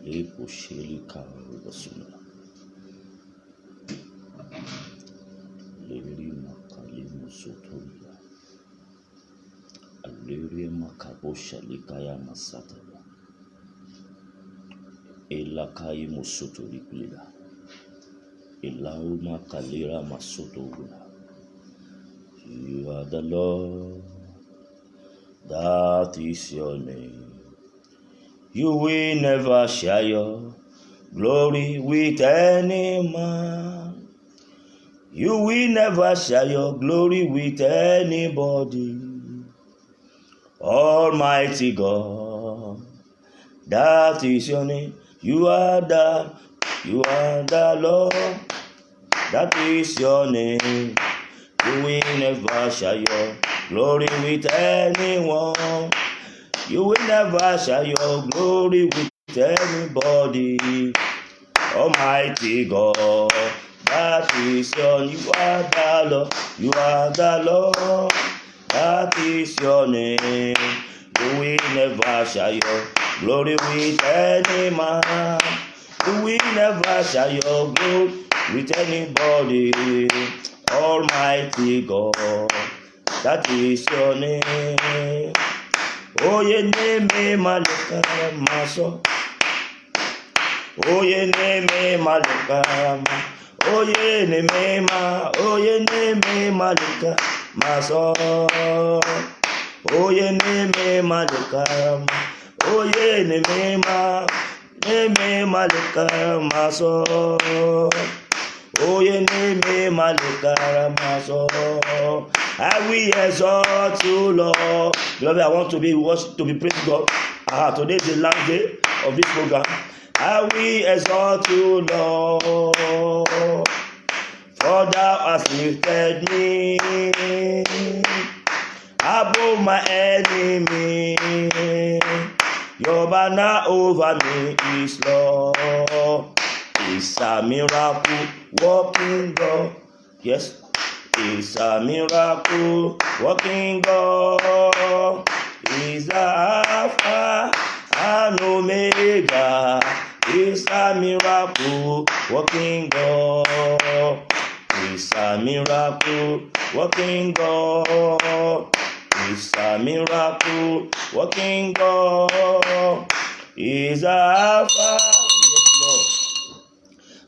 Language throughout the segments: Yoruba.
Lepo sheli karu basuna. Leri makali musotoria. Aleri makabosha likaya masataya. Elakai musotori kulila. Elauma kalira masotoria. You are the Lord, that is your name. You will never share your glory with any man. You will never share your glory with anybody. Almighty God, that is your name. You are the Lord, that is your name. You will never share your glory with anyone. You will never share your glory with anybody. Almighty God, that is your name. You are the Lord. You are the Lord. That is your name. You will never share your glory with any man. You will never share your glory with anybody. Almighty God, that is your name. Oh, your name, Malika Maso. Oh, your name, Malika. Oh, your name, oh, your name, Malika Maso. Oh, your name, Malika. Oh, your name, Malika Maso. Oh, your name, Malika Maso. I will exalt you, Lord. Beloved, I want to be praising God. Today is the last day of this program. I will exalt you, Lord, for thou hast lifted me above my enemy. Your banner over me is love. It's a miracle working God. Yes. It's a miracle working God. It's the Alpha and Omega. It's a miracle working God. It's a miracle working God. It's a miracle working God. It's a Alpha, yes, Lord,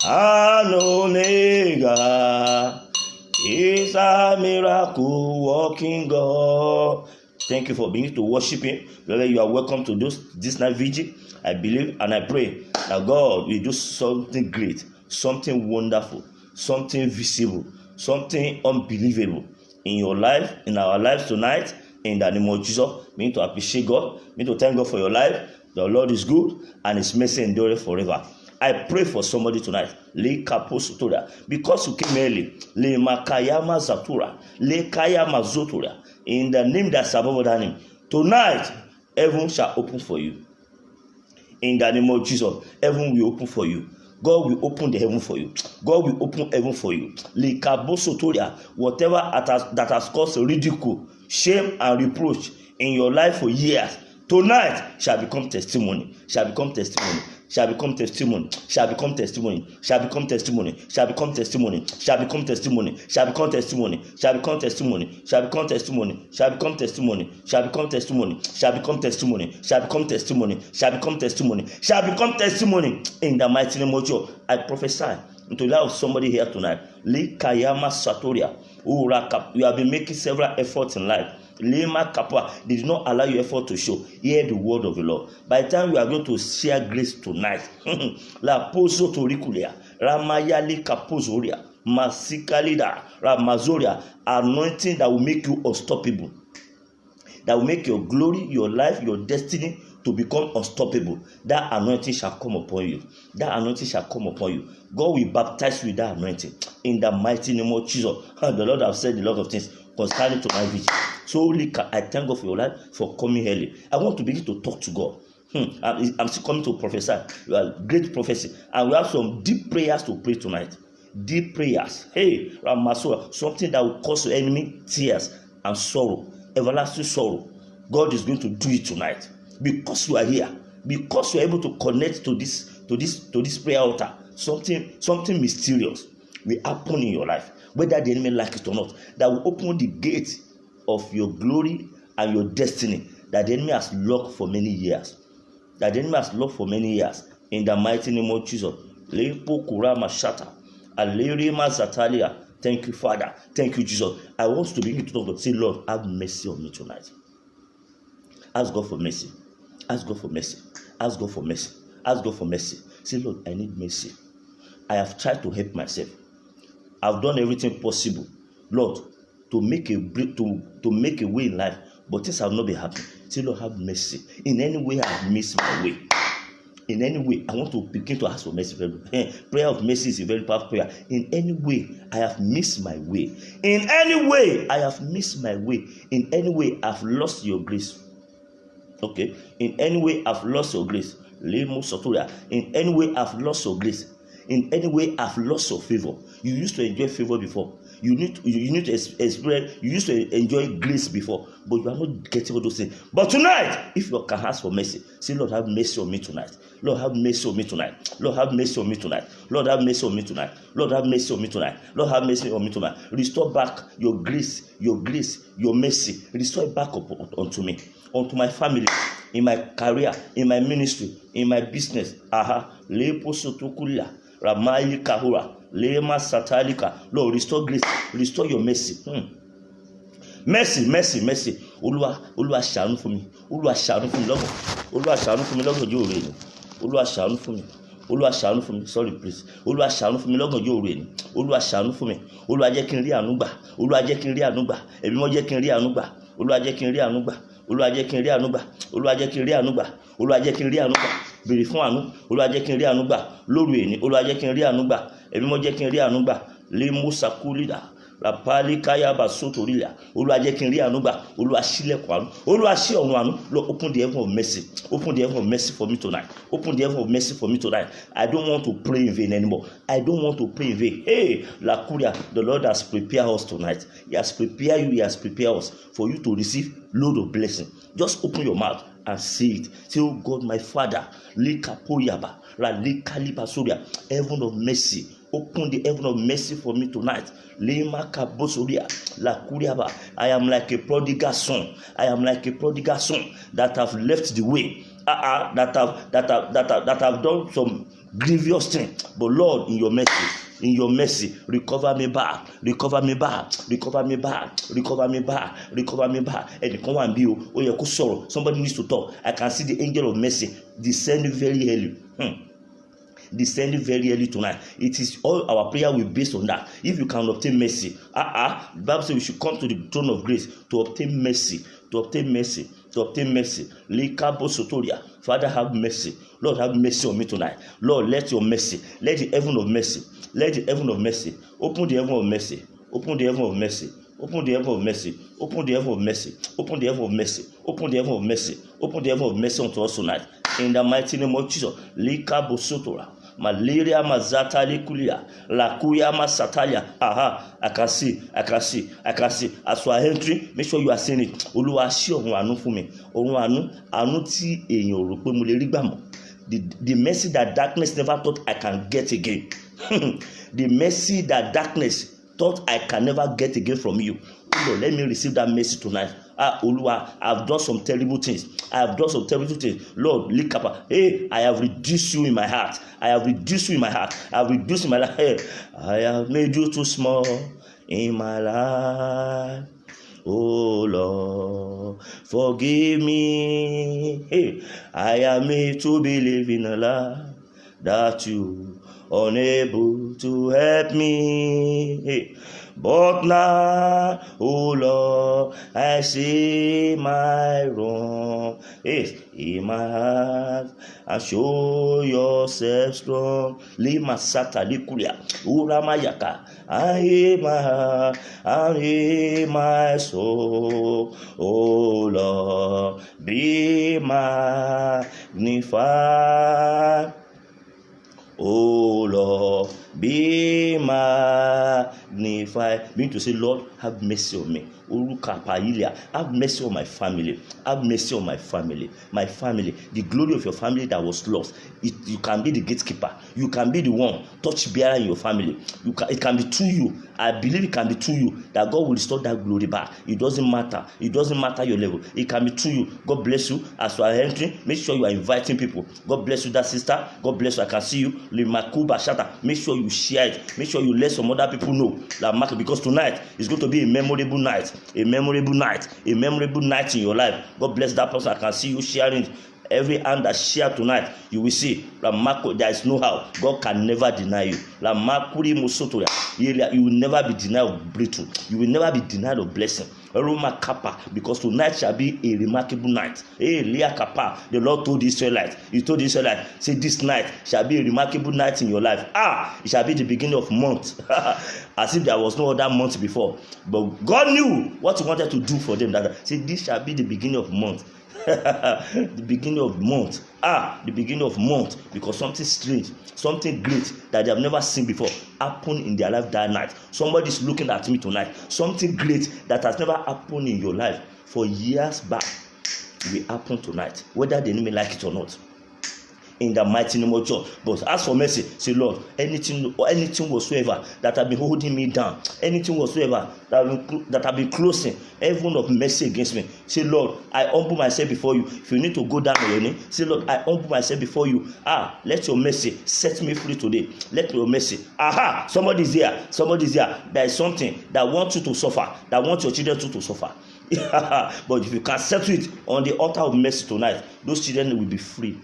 and Omega. He's a miracle working God. Thank you for being here to worship Him. Brother, you are welcome to this night vigil. I believe and I pray that God will do something great, something wonderful, something visible, something unbelievable in your life, in our lives tonight. In the name of Jesus, we need to appreciate God. We need to thank God for your life. The Lord is good and His mercy endureth forever. I pray for somebody tonight. Because you came early. In the name that's above that name. Tonight, heaven shall open for you. In the name of Jesus, heaven will open for you. God will open the heaven for you. God will open heaven for you. Whatever that has caused ridicule, shame, and reproach in your life for years, tonight shall become testimony. Shall become testimony. Shall become testimony. Shall become testimony. Shall become testimony. Shall become testimony. Shall become testimony. Shall become testimony. Shall become testimony. Shall become testimony. Shall become testimony. Shall become testimony. Shall become testimony. Shall become testimony. Shall become testimony. Shall become testimony. In the mighty name of Jesus, I prophesy into the life of somebody here tonight. Likayama Satoria. You have been making several efforts in life. Lema Kappa, they did not allow your effort to show. Hear the word of the Lord. By the time we are going to share grace tonight, La Pozo Torikulia, Ramayali Kapozoria, Masikalida, Ramazoria, anointing that will make you unstoppable. That will make your glory, your life, your destiny to become unstoppable. That anointing shall come upon you. That anointing shall come upon you. God will baptize you with that anointing. In the mighty name of Jesus. And the Lord has said a lot of things concerning to my vision. So I thank God for your life, for coming early. I want to begin to talk to God. I'm still coming to prophesy. You are great prophecy. And we have some deep prayers to pray tonight. Deep prayers. Hey, Ramasura, something that will cause your enemy tears and sorrow. Everlasting sorrow. God is going to do it tonight. Because you are here. because you're able to connect to this prayer altar, something mysterious will happen in your life, whether the enemy like it or not, that will open the gate of your glory and your destiny that the enemy has locked for many years. In the mighty name of Jesus. Thank you, Father. Thank you, Jesus. I want to begin to talk to say, Lord, have mercy on me tonight. Ask God for mercy. Ask God for mercy. Ask God for mercy. Ask God for mercy. Say, Lord, I need mercy. I have tried to help myself. I've done everything possible, Lord, to make a way in life, but things have not been happening. Say, Lord, have mercy. In any way I have missed my way. In any way, I want to begin to ask for mercy. Prayer of mercy is a very powerful prayer. In any way, I have missed my way. In any way, I have missed my way. In any way, I've lost your grace. Okay? In any way, I've lost your grace. In any way, I've lost your grace. In any way, I've lost your favor. You used to enjoy favor before. You need to experience. You used to enjoy grace before, but you are not getting all those things. But tonight, if you can ask for mercy, say, Lord, have mercy on me tonight. Lord, have mercy on me tonight. Lord, have mercy on me tonight. Lord, have mercy on me tonight. Lord, have mercy on me tonight. Lord, have mercy on me tonight. Restore back your grace, your mercy. Restore it back unto me, unto my family, in my career, in my ministry, in my business. Ramai Kahura, Lema Satalika. Lord, restore grace, restore your mercy. Mercy. Olúwa ṣàánú fún mi. Olúwa ṣàánú fún mi lọ́gàn. Olúwa ṣàánú fún mi lọ́gàn yóò rè ni. Olúwa ṣàánú fún mi. Olúwa ṣàánú fún mi. Sorry, please. Olúwa ṣàánú fún mi lọ́gàn yóò rè ni. Olúwa ṣàánú fún mi. Olúwa jẹ́ kí n rí àánú gbà. Olúwa jẹ́ kí n rí àánú gbà. Ẹ̀mí mọ́ jẹ́ kí n rí àánú gbà. Olúwa jẹ́ kí n rí àánú gbà. Olúwa jẹ́ kí n rí àánú gbà. Olúwa jẹ́ kí n rí àánú gbà. Olúwa jẹ́ kí n rí àánú gbà. Béèrè fún àánú. Olúwa jẹ́ kí n rí àánú gbà lóru èní. Olúwa jẹ́ kí n rí àánú gbà. Ẹ̀mí mọ́ jẹ́ kí n rí àánú gbà. Lé Musa Kulida. Rapali Kayaba Sotorilia. Olúwa jẹ́ kí n rí àánú gbà. Olúwa ṣílẹ̀kùn àánú. Olúwa ṣí ọ̀run àánú. Lord, open the heaven of mercy. Open the heaven of mercy for me tonight. Open the heaven of mercy for me tonight. I don't want to pray in vain anymore. I don't want to pray in vain. Hey, Lakuria, the Lord has prepared us tonight. He has prepared you. He has prepared us for you to receive load of blessing. Just open your mouth and say it. Say, oh God, my Father, Likapoyaba, Likalibasoria, heaven of mercy. Open the heaven of mercy for me tonight. Lema Kabosoria, Lakuriaba. I am like a prodigal son. I am like a prodigal son that have left the way. That have done some grievous thing. But Lord, in your mercy, recover me back. And somebody needs to talk. I can see the angel of mercy descending very early. Descending very early tonight. It is all our prayer will be based on that. If you can obtain mercy, the Bible says we should come to the throne of grace to obtain mercy. Likabo Sotoria. Father, have mercy. Lord, have mercy on me tonight. Lord, let your mercy, let the heaven of mercy, open the heaven of mercy, open the heaven of mercy. Open the heaven of mercy. Open the heaven of mercy. Open the heaven of mercy. Open the heaven of mercy. Open the heaven of mercy unto us tonight. In the mighty name of Jesus. Lika Bosotora. Malaria Mazata Likulia. Lakuya Masatalia. I can see. As you are entering, make sure you are saying it. Olúwa ṣí ọ̀run àánú fún mi. Ọ̀run àánú tí èèyàn ò rò pé mo lè rí gbà mọ́. The mercy that darkness never thought I can get again. The mercy that darkness thought I can never get again from you. Oh Lord, let me receive that mercy tonight. Olúwa, I have done some terrible things. Lord, hey, I have reduced you in my heart. I have reduced in my life. Hey, I have made you too small in my life. Oh Lord, forgive me. Hey, I am made to believe in a lie that you unable to help me. Hey. But now, oh Lord, I see my wrong in my heart, and show yourself strong. Lima Sata Likuria, Uramayaka, I hear my heart, I hear my soul. Oh Lord, be magnified. Oh Lord, be magnified. Mean to say, Lord, have mercy on me. Have mercy on my family. Have mercy on my family. My family, the glory of your family that was lost. You can be the gatekeeper. You can be the one touch bearer in your family. It can be through you. I believe it can be through you that God will restore that glory back. It doesn't matter. It doesn't matter your level. It can be through you. God bless you. As you are entering, make sure you are inviting people. God bless you, that sister. God bless you. I can see you. Make sure you share it. Make sure you let some other people know that, because tonight is going to be a memorable night. A memorable night. A memorable night in your life. God bless that person. I can see you sharing. Every hand that share tonight, you will see there is no how. God can never deny you. You will never be denied of breakthrough. You will never be denied of blessing. Because tonight shall be a remarkable night. The Lord told the Israelites, He told the Israelites, say this night shall be a remarkable night in your life. It shall be the beginning of month. As if there was no other month before. But God knew what He wanted to do for them. Say this shall be the beginning of month. The beginning of month. The beginning of month, because something strange, something great that they have never seen before happened in their life that night. Somebody is looking at me tonight. Something great that has never happened in your life for years back will happen tonight, whether the enemy like it or not. In the mighty name of Jesus. But as for mercy, say, Lord, anything whatsoever that have been holding me down, anything whatsoever that have been closing heaven of mercy against me, say, Lord, I humble myself before you. If you need to go down on your knee, say, Lord, I humble myself before you. Let your mercy set me free today. Let your mercy. Somebody's here. There is something that wants you to suffer, that wants your children to suffer. But if you can settle it on the altar of mercy tonight, those children will be free.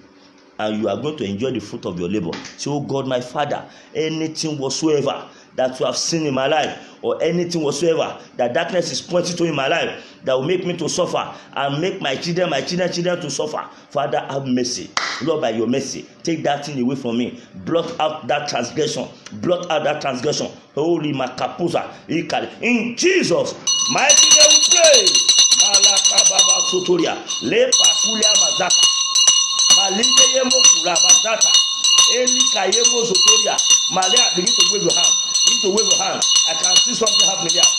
And you are going to enjoy the fruit of your labor. Say, oh God, my Father, anything whatsoever that you have seen in my life, or anything whatsoever that darkness is pointing to in my life, that will make me to suffer and make my children to suffer, Father, have mercy. Lord, by your mercy, take that thing away from me. Blot out that transgression. Holy Makapuza. In Jesus' mighty name we pray. Malakababa Sotoria. Lepa Kulia Mazaka. Malinke Kurabazata, Elika Yemo Zotoria, Malia, begin to wave your hand. I can see something happening here.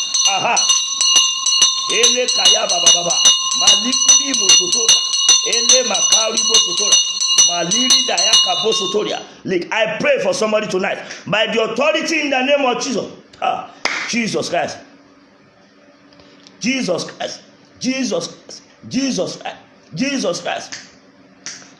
Ele Kaya Baba, Malikuri Mosotora, Ele Makari Mosotora, Maliri Dayaka Bosotoria. Look, I pray for somebody tonight by the authority in the name of Jesus. Jesus Christ. Jesus Christ.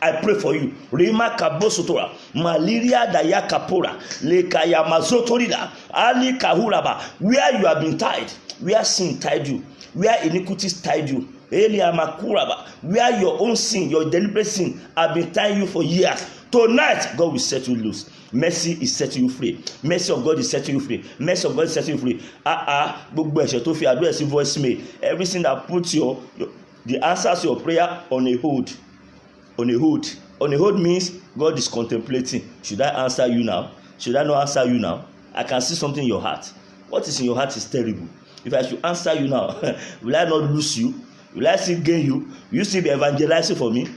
I pray for you. Rima kabosotora, malaria daya kapora, lekaya mazotorida, ali kahuraba. Where you have been tied, where sin tied you, where iniquities tied you, elia makuraba, where your own sin, your deliberate sin have been tying you for years. Tonight, God will set you loose. Mercy is setting you free. Mercy of God is setting you free. Mercy of God is setting you free. Gbogbo ẹ̀ṣẹ̀ tó fi àdúrà sí voice mail. Everything that puts the answers to your prayer on a hold. On a hold means God is contemplating. Should I answer you now? Should I not answer you now? I can see something in your heart. What is in your heart is terrible. If I should answer you now, will I not lose you? Will I still gain you? Will you still be evangelizing for me?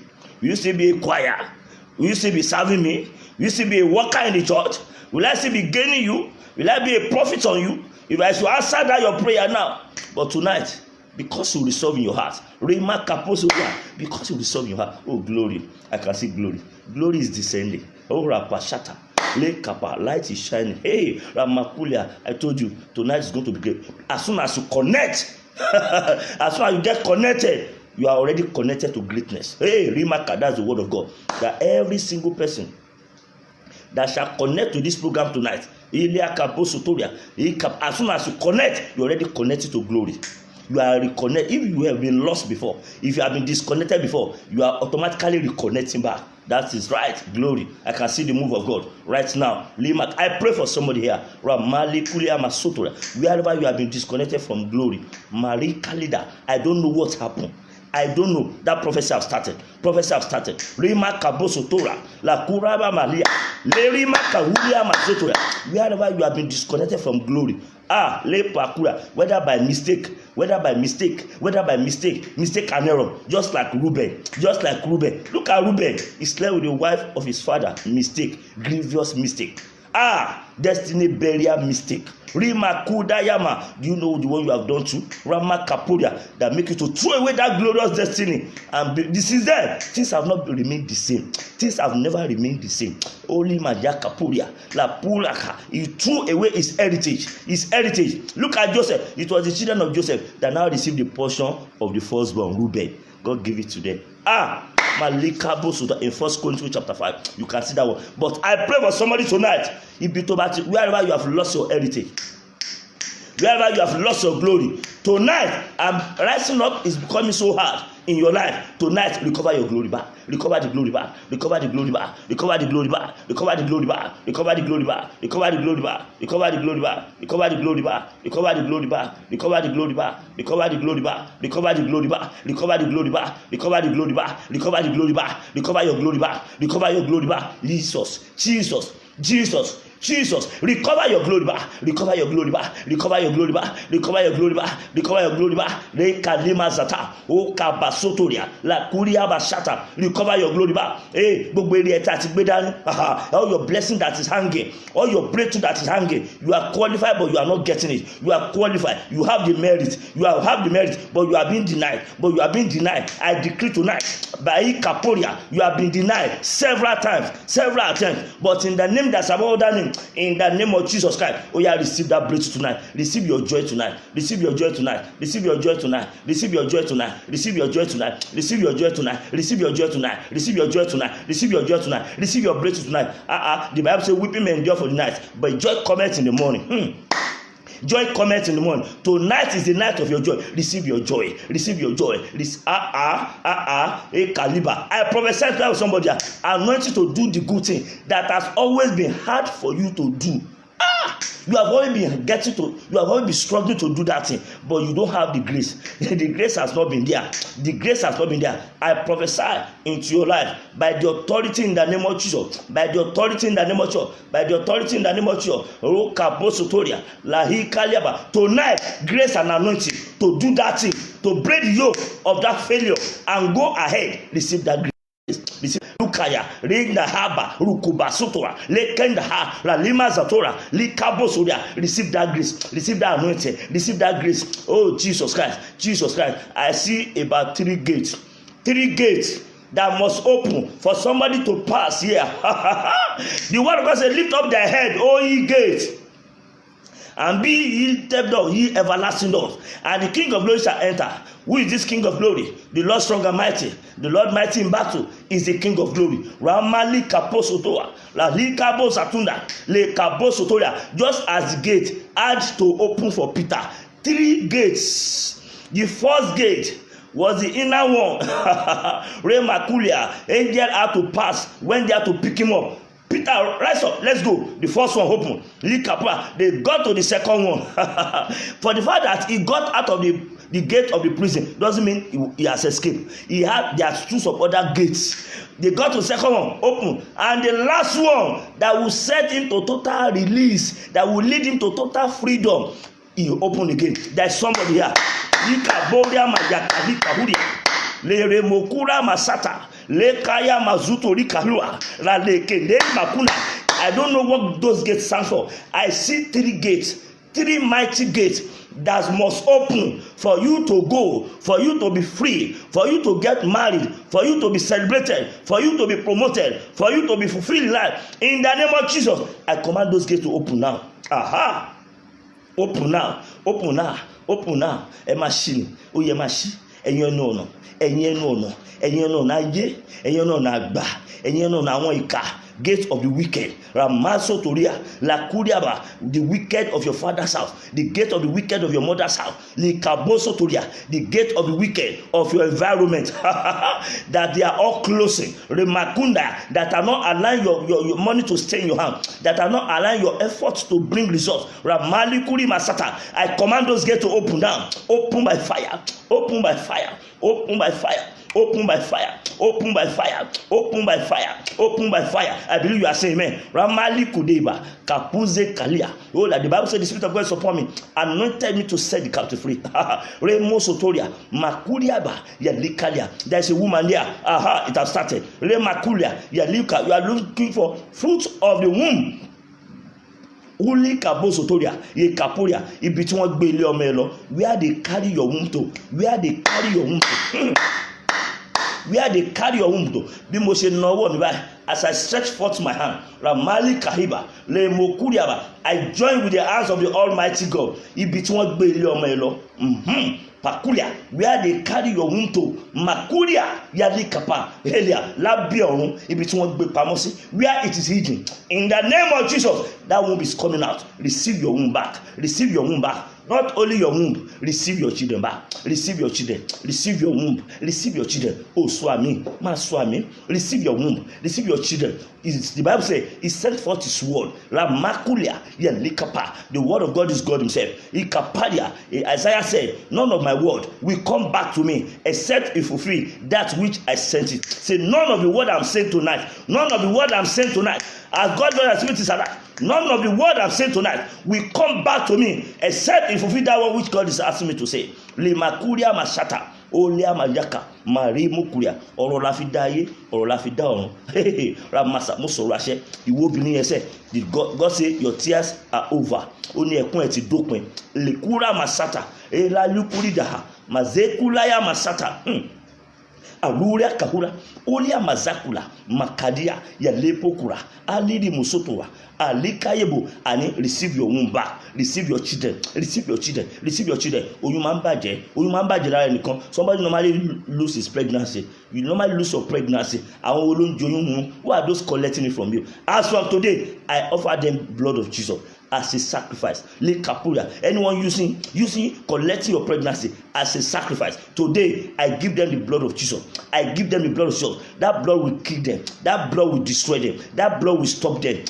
Will you still be a choir? Will you still be serving me? Will you still be a worker in the church? Will I still be gaining you? Will I be a prophet on you? If I should answer that your prayer now. But tonight, because you resolve in your heart, because you resolve in your heart, oh glory, I can see glory. Glory is descending. Oh rapashata, light is shining. Hey Ramakulia, I told you tonight is going to be great. As soon as you connect, as soon as you get connected, you are already connected to greatness. Hey Rimaka, that's the word of God. That every single person that shall connect to this program tonight, as soon as you connect, you already connected to glory. You are reconnected. If you have been lost before, if you have been disconnected before, you are automatically reconnecting back. That is right. Glory. I can see the move of God right now. I pray for somebody here. Wherever you have been disconnected from glory, Marie Kalida, I don't know what happened. I don't know. That prophecy have started. Rima kabosotora, la kuraba malia, lerima kahulia mazotora. Wherever you have been disconnected from glory, le pakura, whether by mistake, mistake and error, just like Reuben. Look at Reuben. He slept with the wife of his father. Mistake, grievous mistake. Destiny burial mistake. Rima Kudayama. Do you know the one you have done to? Rama Kapuria, that make you to throw away that glorious destiny. And this is there. Things have not remained the same. Things have never remained the same. Only Maja Kapuria, La Pulaka. He threw away his heritage. His heritage. Look at Joseph. It was the children of Joseph that now received the portion of the firstborn, Reuben. God give it to them. Malika Bosuta in 1 Corinthians chapter 5. You can see that one. But I pray for somebody tonight. Wherever you have lost your heritage, wherever you have lost your glory, tonight rising up is becoming so hard in your life. Tonight, recover your glory back. Recover the glory back. Recover the glory back. Recover the glory back. Recover the glory back. Recover the glory back. Recover the glory back. Recover the glory back. Recover the glory back. Recover the glory back. Recover the glory back. Recover the glory back. Recover the glory back. Recover the glory back. Recover the glory back. Recover the glory back. Recover your glory back. Recover your glory back. Jesus. Jesus. Jesus. Jesus, recover your glory back, recover your glory back, recover your glory back, recover your glory back, recover your glory back. Rekalima zata, o kabasotoria, la kuria bashata, recover your glory back. Gbogbo ere eta ti gbe dani, all your blessing that is hanging, all your breakthrough that is hanging, you are qualified but you are not getting it. You are qualified, you have the merit, have the merit, but you are being denied. I decree tonight, by Kaporia, you have been denied several times, several attempts, but in the name that's above that name, in the name of Jesus Christ, receive that breakthrough tonight. Receive your joy tonight. Receive your joy tonight. Receive your joy tonight. Receive your joy tonight. Receive your joy tonight. Receive your joy tonight. Receive your joy tonight. Receive your joy tonight. Receive your joy tonight. Receive your breakthrough tonight. The Bible says, weeping may endure for the night, but joy cometh in the morning. Joy cometh in the morning. Tonight is the night of your joy. Receive your joy. Receive your joy. Caliber. I prophesy to somebody, anointed to do the good thing that has always been hard for you to do. You have always been struggling to do that thing, but you don't have the grace. The grace has not been there. The grace has not been there. I prophesy into your life by the authority in the name of Jesus. By the authority in the name of Jesus. By the authority in the name of Jesus. Tonight, grace and anointing to do that thing, to break the yoke of that failure and go ahead. Receive that grace. Receive Lukaya, Regna Haba, Rukuba Sotora, Lekenda Ha, Ralima Zatora, Likabo Soria. Receive that grace, receive that anointing, receive that grace. Oh, Jesus Christ, Jesus Christ. I see about 3 gates. 3 gates that must open for somebody to pass here. The word of God said, lift up thy head, O ye gates, and be ye lifted up, ye everlasting doors, and the King of glory shall enter. Who is this King of glory? The Lord strong and mighty, the Lord mighty in battle is the King of glory. Ramali kaposotoa, la likabo satunda, le kaposotoya. Just as the gate had to open for Peter, 3 gates. The first gate was the inner one. Remakulia, angel had to pass when they had to pick him up. Peter, rise up, let's go. The first one open. They got to the second one. For the fact that he got out of the gate of the prison doesn't mean he has escaped. There are 2 of other gates. They got to the second one, open. And the last one that will set him to total release, that will lead him to total freedom, he opened again. There's somebody here. Lere mokura masata lekaya mazuto rikalua la lekende makuna. I don't know what those gates stand for. I see 3 gates, 3 mighty gates that must open for you to go, for you to be free, for you to get married, for you to be celebrated, for you to be promoted, for you to be fulfilled in life. In the name of Jesus, I command those gates to open now. Open now, open now, open now. A machine, oh yeah, machine. And you know, and you know, and you know, na ye, and you know, na ba, and you know, na one ika. Gate of the wicked, Ramaso Toria, La Kuriaba, the wicked of your father's house, the gate of the wicked of your mother's house, Likaboso Toria, the gate of the wicked of your environment, that they are all closing, Remakunda, that are not allowing your money to stay in your hand, that are not allowing your efforts to bring results. Ramali Kuri Masata, I command those gates to open down, open by fire, open by fire, open by fire. Open by fire, open by fire, open by fire, open by fire. I believe you are saying amen. Ramali Kudeba, Kapuze Kalia. Oh, that the Bible said the Spirit of God is upon me, anointed me to set the captive free. Remo Sotoria, Makuriaba, Yalikalia. There's a woman there. Aha, it has started. Remakulia, Yalika. You are looking for fruit of the womb. uli kabosotoria ye kaporia ibi tí wọ́n gbé ilé ọmọ ẹ lọ, where they carry your womb to, where they carry your womb to. Where they carry your womb to. Bí mo ṣe nawọ́ mi báyìí, as I stretch forth my hand, ramali kahiba le mokuriaba, I join with the hands of the Almighty God. Ibi tí wọ́n gbé ilé ọmọ ẹ lọ, pakulia, where they carry your womb to, makulia yali kapa helia lábẹ́ ọ̀run, ibi tí wọ́n gbé pamọ́ sí, where it is hidden. In the name of Jesus, that womb is coming out. Receive your womb back. Receive your womb back. Not only your womb, receive your children back. Receive your children. Receive your womb. Receive your children. Oh, swami, ma swami. Receive your womb. Receive your children. The Bible says He sent forth His word. La makulia ya likapa. The word of God is God Himself. Ikapalia. Isaiah said, "None of my word will come back to me except it fulfill that which I sent it." Say, none of the word I'm saying tonight. None of the word I'm saying tonight. As God knows, Spirit is alive. None of the word I'm saying tonight will come back to me except it fulfill that one which God is asking me to say. Limakuria mashata, olia mayaka, marimukuria. Ọ̀rọ̀ la fi dá ayé, ọ̀rọ̀ la fi dá ọ̀run. Ramasa mo sọ̀rọ̀ àṣẹ. Ìwọ obìnrin yẹn sẹ́, did God say your tears are over? Ó ní ẹkún ẹ ti dópin. Likura masata, elalukuri daha, mazekulaya masata. Aluria kahura, olia mazakula, makadia, ya lepokura, alidi musotowa, alikayebo, and receive your womb back, receive your children, receive your children, receive your children. Oyún máa ń bàjẹ́ lára ẹnìkan. Somebody normally lose his pregnancy. You normally lose your pregnancy. Àwọn olóúnjẹ oyún mu, who are those collecting it from you? As from today, I offer them blood of Jesus as a sacrifice. Anyone using collecting your pregnancy as a sacrifice, today I give them the blood of Jesus. I give them the blood of Jesus. That blood will kill them. That blood will destroy them. That blood will stop them.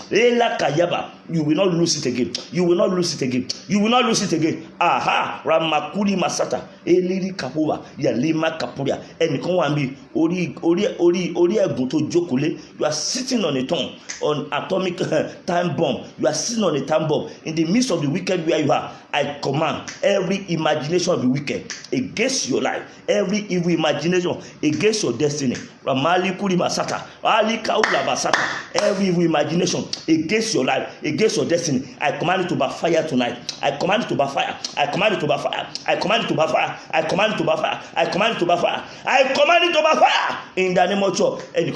You will not lose it again. You will not lose it again. You will not lose it again. Aha, ramakuri masata, eliri kapuwa, yalima kapuria. Ẹnìkan wà mí orí ẹ̀gún tó jókòó. You are sitting on a tongue, on atomic time bomb. You are sitting on a time bomb in the midst of the wicked where you are. I command every imagination of the wicked against your life, every evil imagination against your destiny. Ramali kuri masata, ali kaula basata. Every evil imagination against your life, against your destiny, I command it to backfire tonight. I command it to backfire. I command it to backfire. I command it to backfire. I command it to backfire. I command it to backfire. I command it to backfire in the name of Jesus. And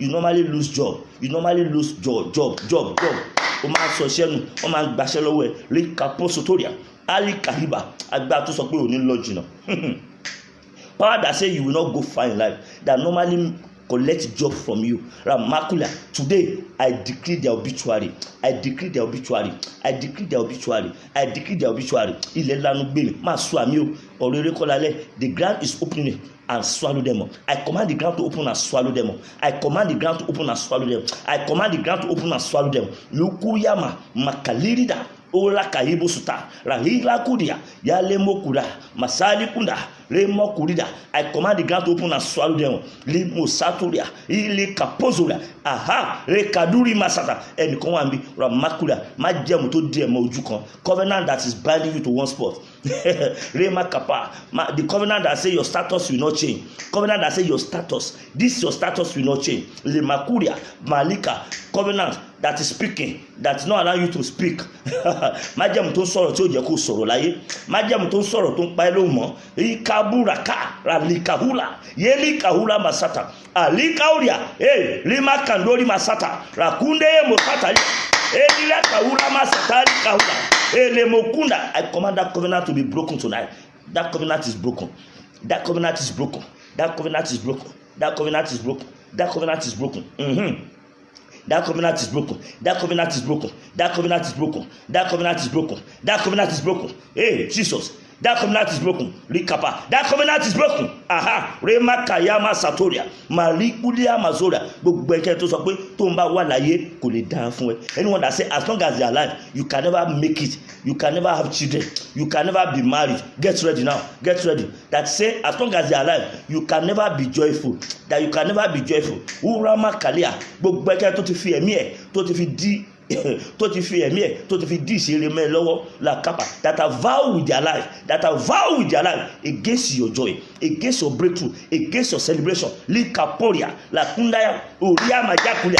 you normally lose job. You normally lose job. O máa sọ ṣẹ́nu, o máa gbàṣẹ́ lọ́wọ́ ẹ̀. Rí kaposotoria, ali kahiba, agbára tó sọ pé ò ní lọ jìnnà. Power that say you will not go far in life, that normally collect job from you. Ramakula. Today I decree the obituary. I decree the obituary. I decree the obituary. I decree the obituary. Ilẹ̀ lanu gbé mi. Má sọ àmì o. Ọ̀rọ̀ eré kọ́ lálẹ́. The ground is opening and swallow them up. I command the ground to open and swallow them up. I command the ground to open and swallow them. I command the ground to open and swallow them. Lukuyama makalirida. Ola kahibo suta, rahila kudia, yale mokura, masali kunda, remo kurida. I command the ground to open and swallow them. Limo saturia, ili kapozuria, aha, rekaduri masata. And come and be ramakura, majemu to dear mojukan. Covenant that is binding you to one spot. Rema kapa, the covenant that say your status will not change. Covenant that say your status, your status will not change. Limakuria, malika, covenant that is speaking, that is not allowing you to speak. Májẹ̀mú tó ń sọ̀rọ̀ tí ó jẹ́ kó sọ̀rọ̀ láyé. Májẹ̀mú tó ń sọ̀rọ̀ tó ń pa ẹ́ lóhùn mọ́. Ikaburaka, ralikahula, yelikahula masata, alikauria, lima kandori masata, rakunde mosata, elila kahula masata, alikahula, elemokunda. I command that covenant to be broken tonight. That covenant is broken. That covenant is broken. That covenant is broken. That covenant is broken. That covenant is broken. That covenant is broken. That covenant is broken. That covenant is broken. That covenant is broken. That covenant is broken. Hey, Jesus. That covenant is broken. Rikapa. That covenant is broken. Aha. Rema kayama satoria. Malikulia mazoria. Gbogbo ẹ̀kẹ́ tó sọ pé tó ń bá wà láyé kò lè dáa fún ẹ. Anyone that say as long as they are alive, you can never make it. You can never have children. You can never be married. Get ready now. Get ready. That say as long as they are alive, you can never be joyful. That you can never be joyful. Urama kalia. Gbogbo ẹ̀kẹ́ tó ti fi ẹ̀mí ẹ̀ tó ti fi di tó ti fi ẹ̀mí ẹ̀ tó ti fi dí ìṣeré mẹ́ lọ́wọ́ la kapa, that are vow with their life, that are vow with their life against your joy, against your breakthrough, against your celebration. Likaporia la kundaya oria majakulia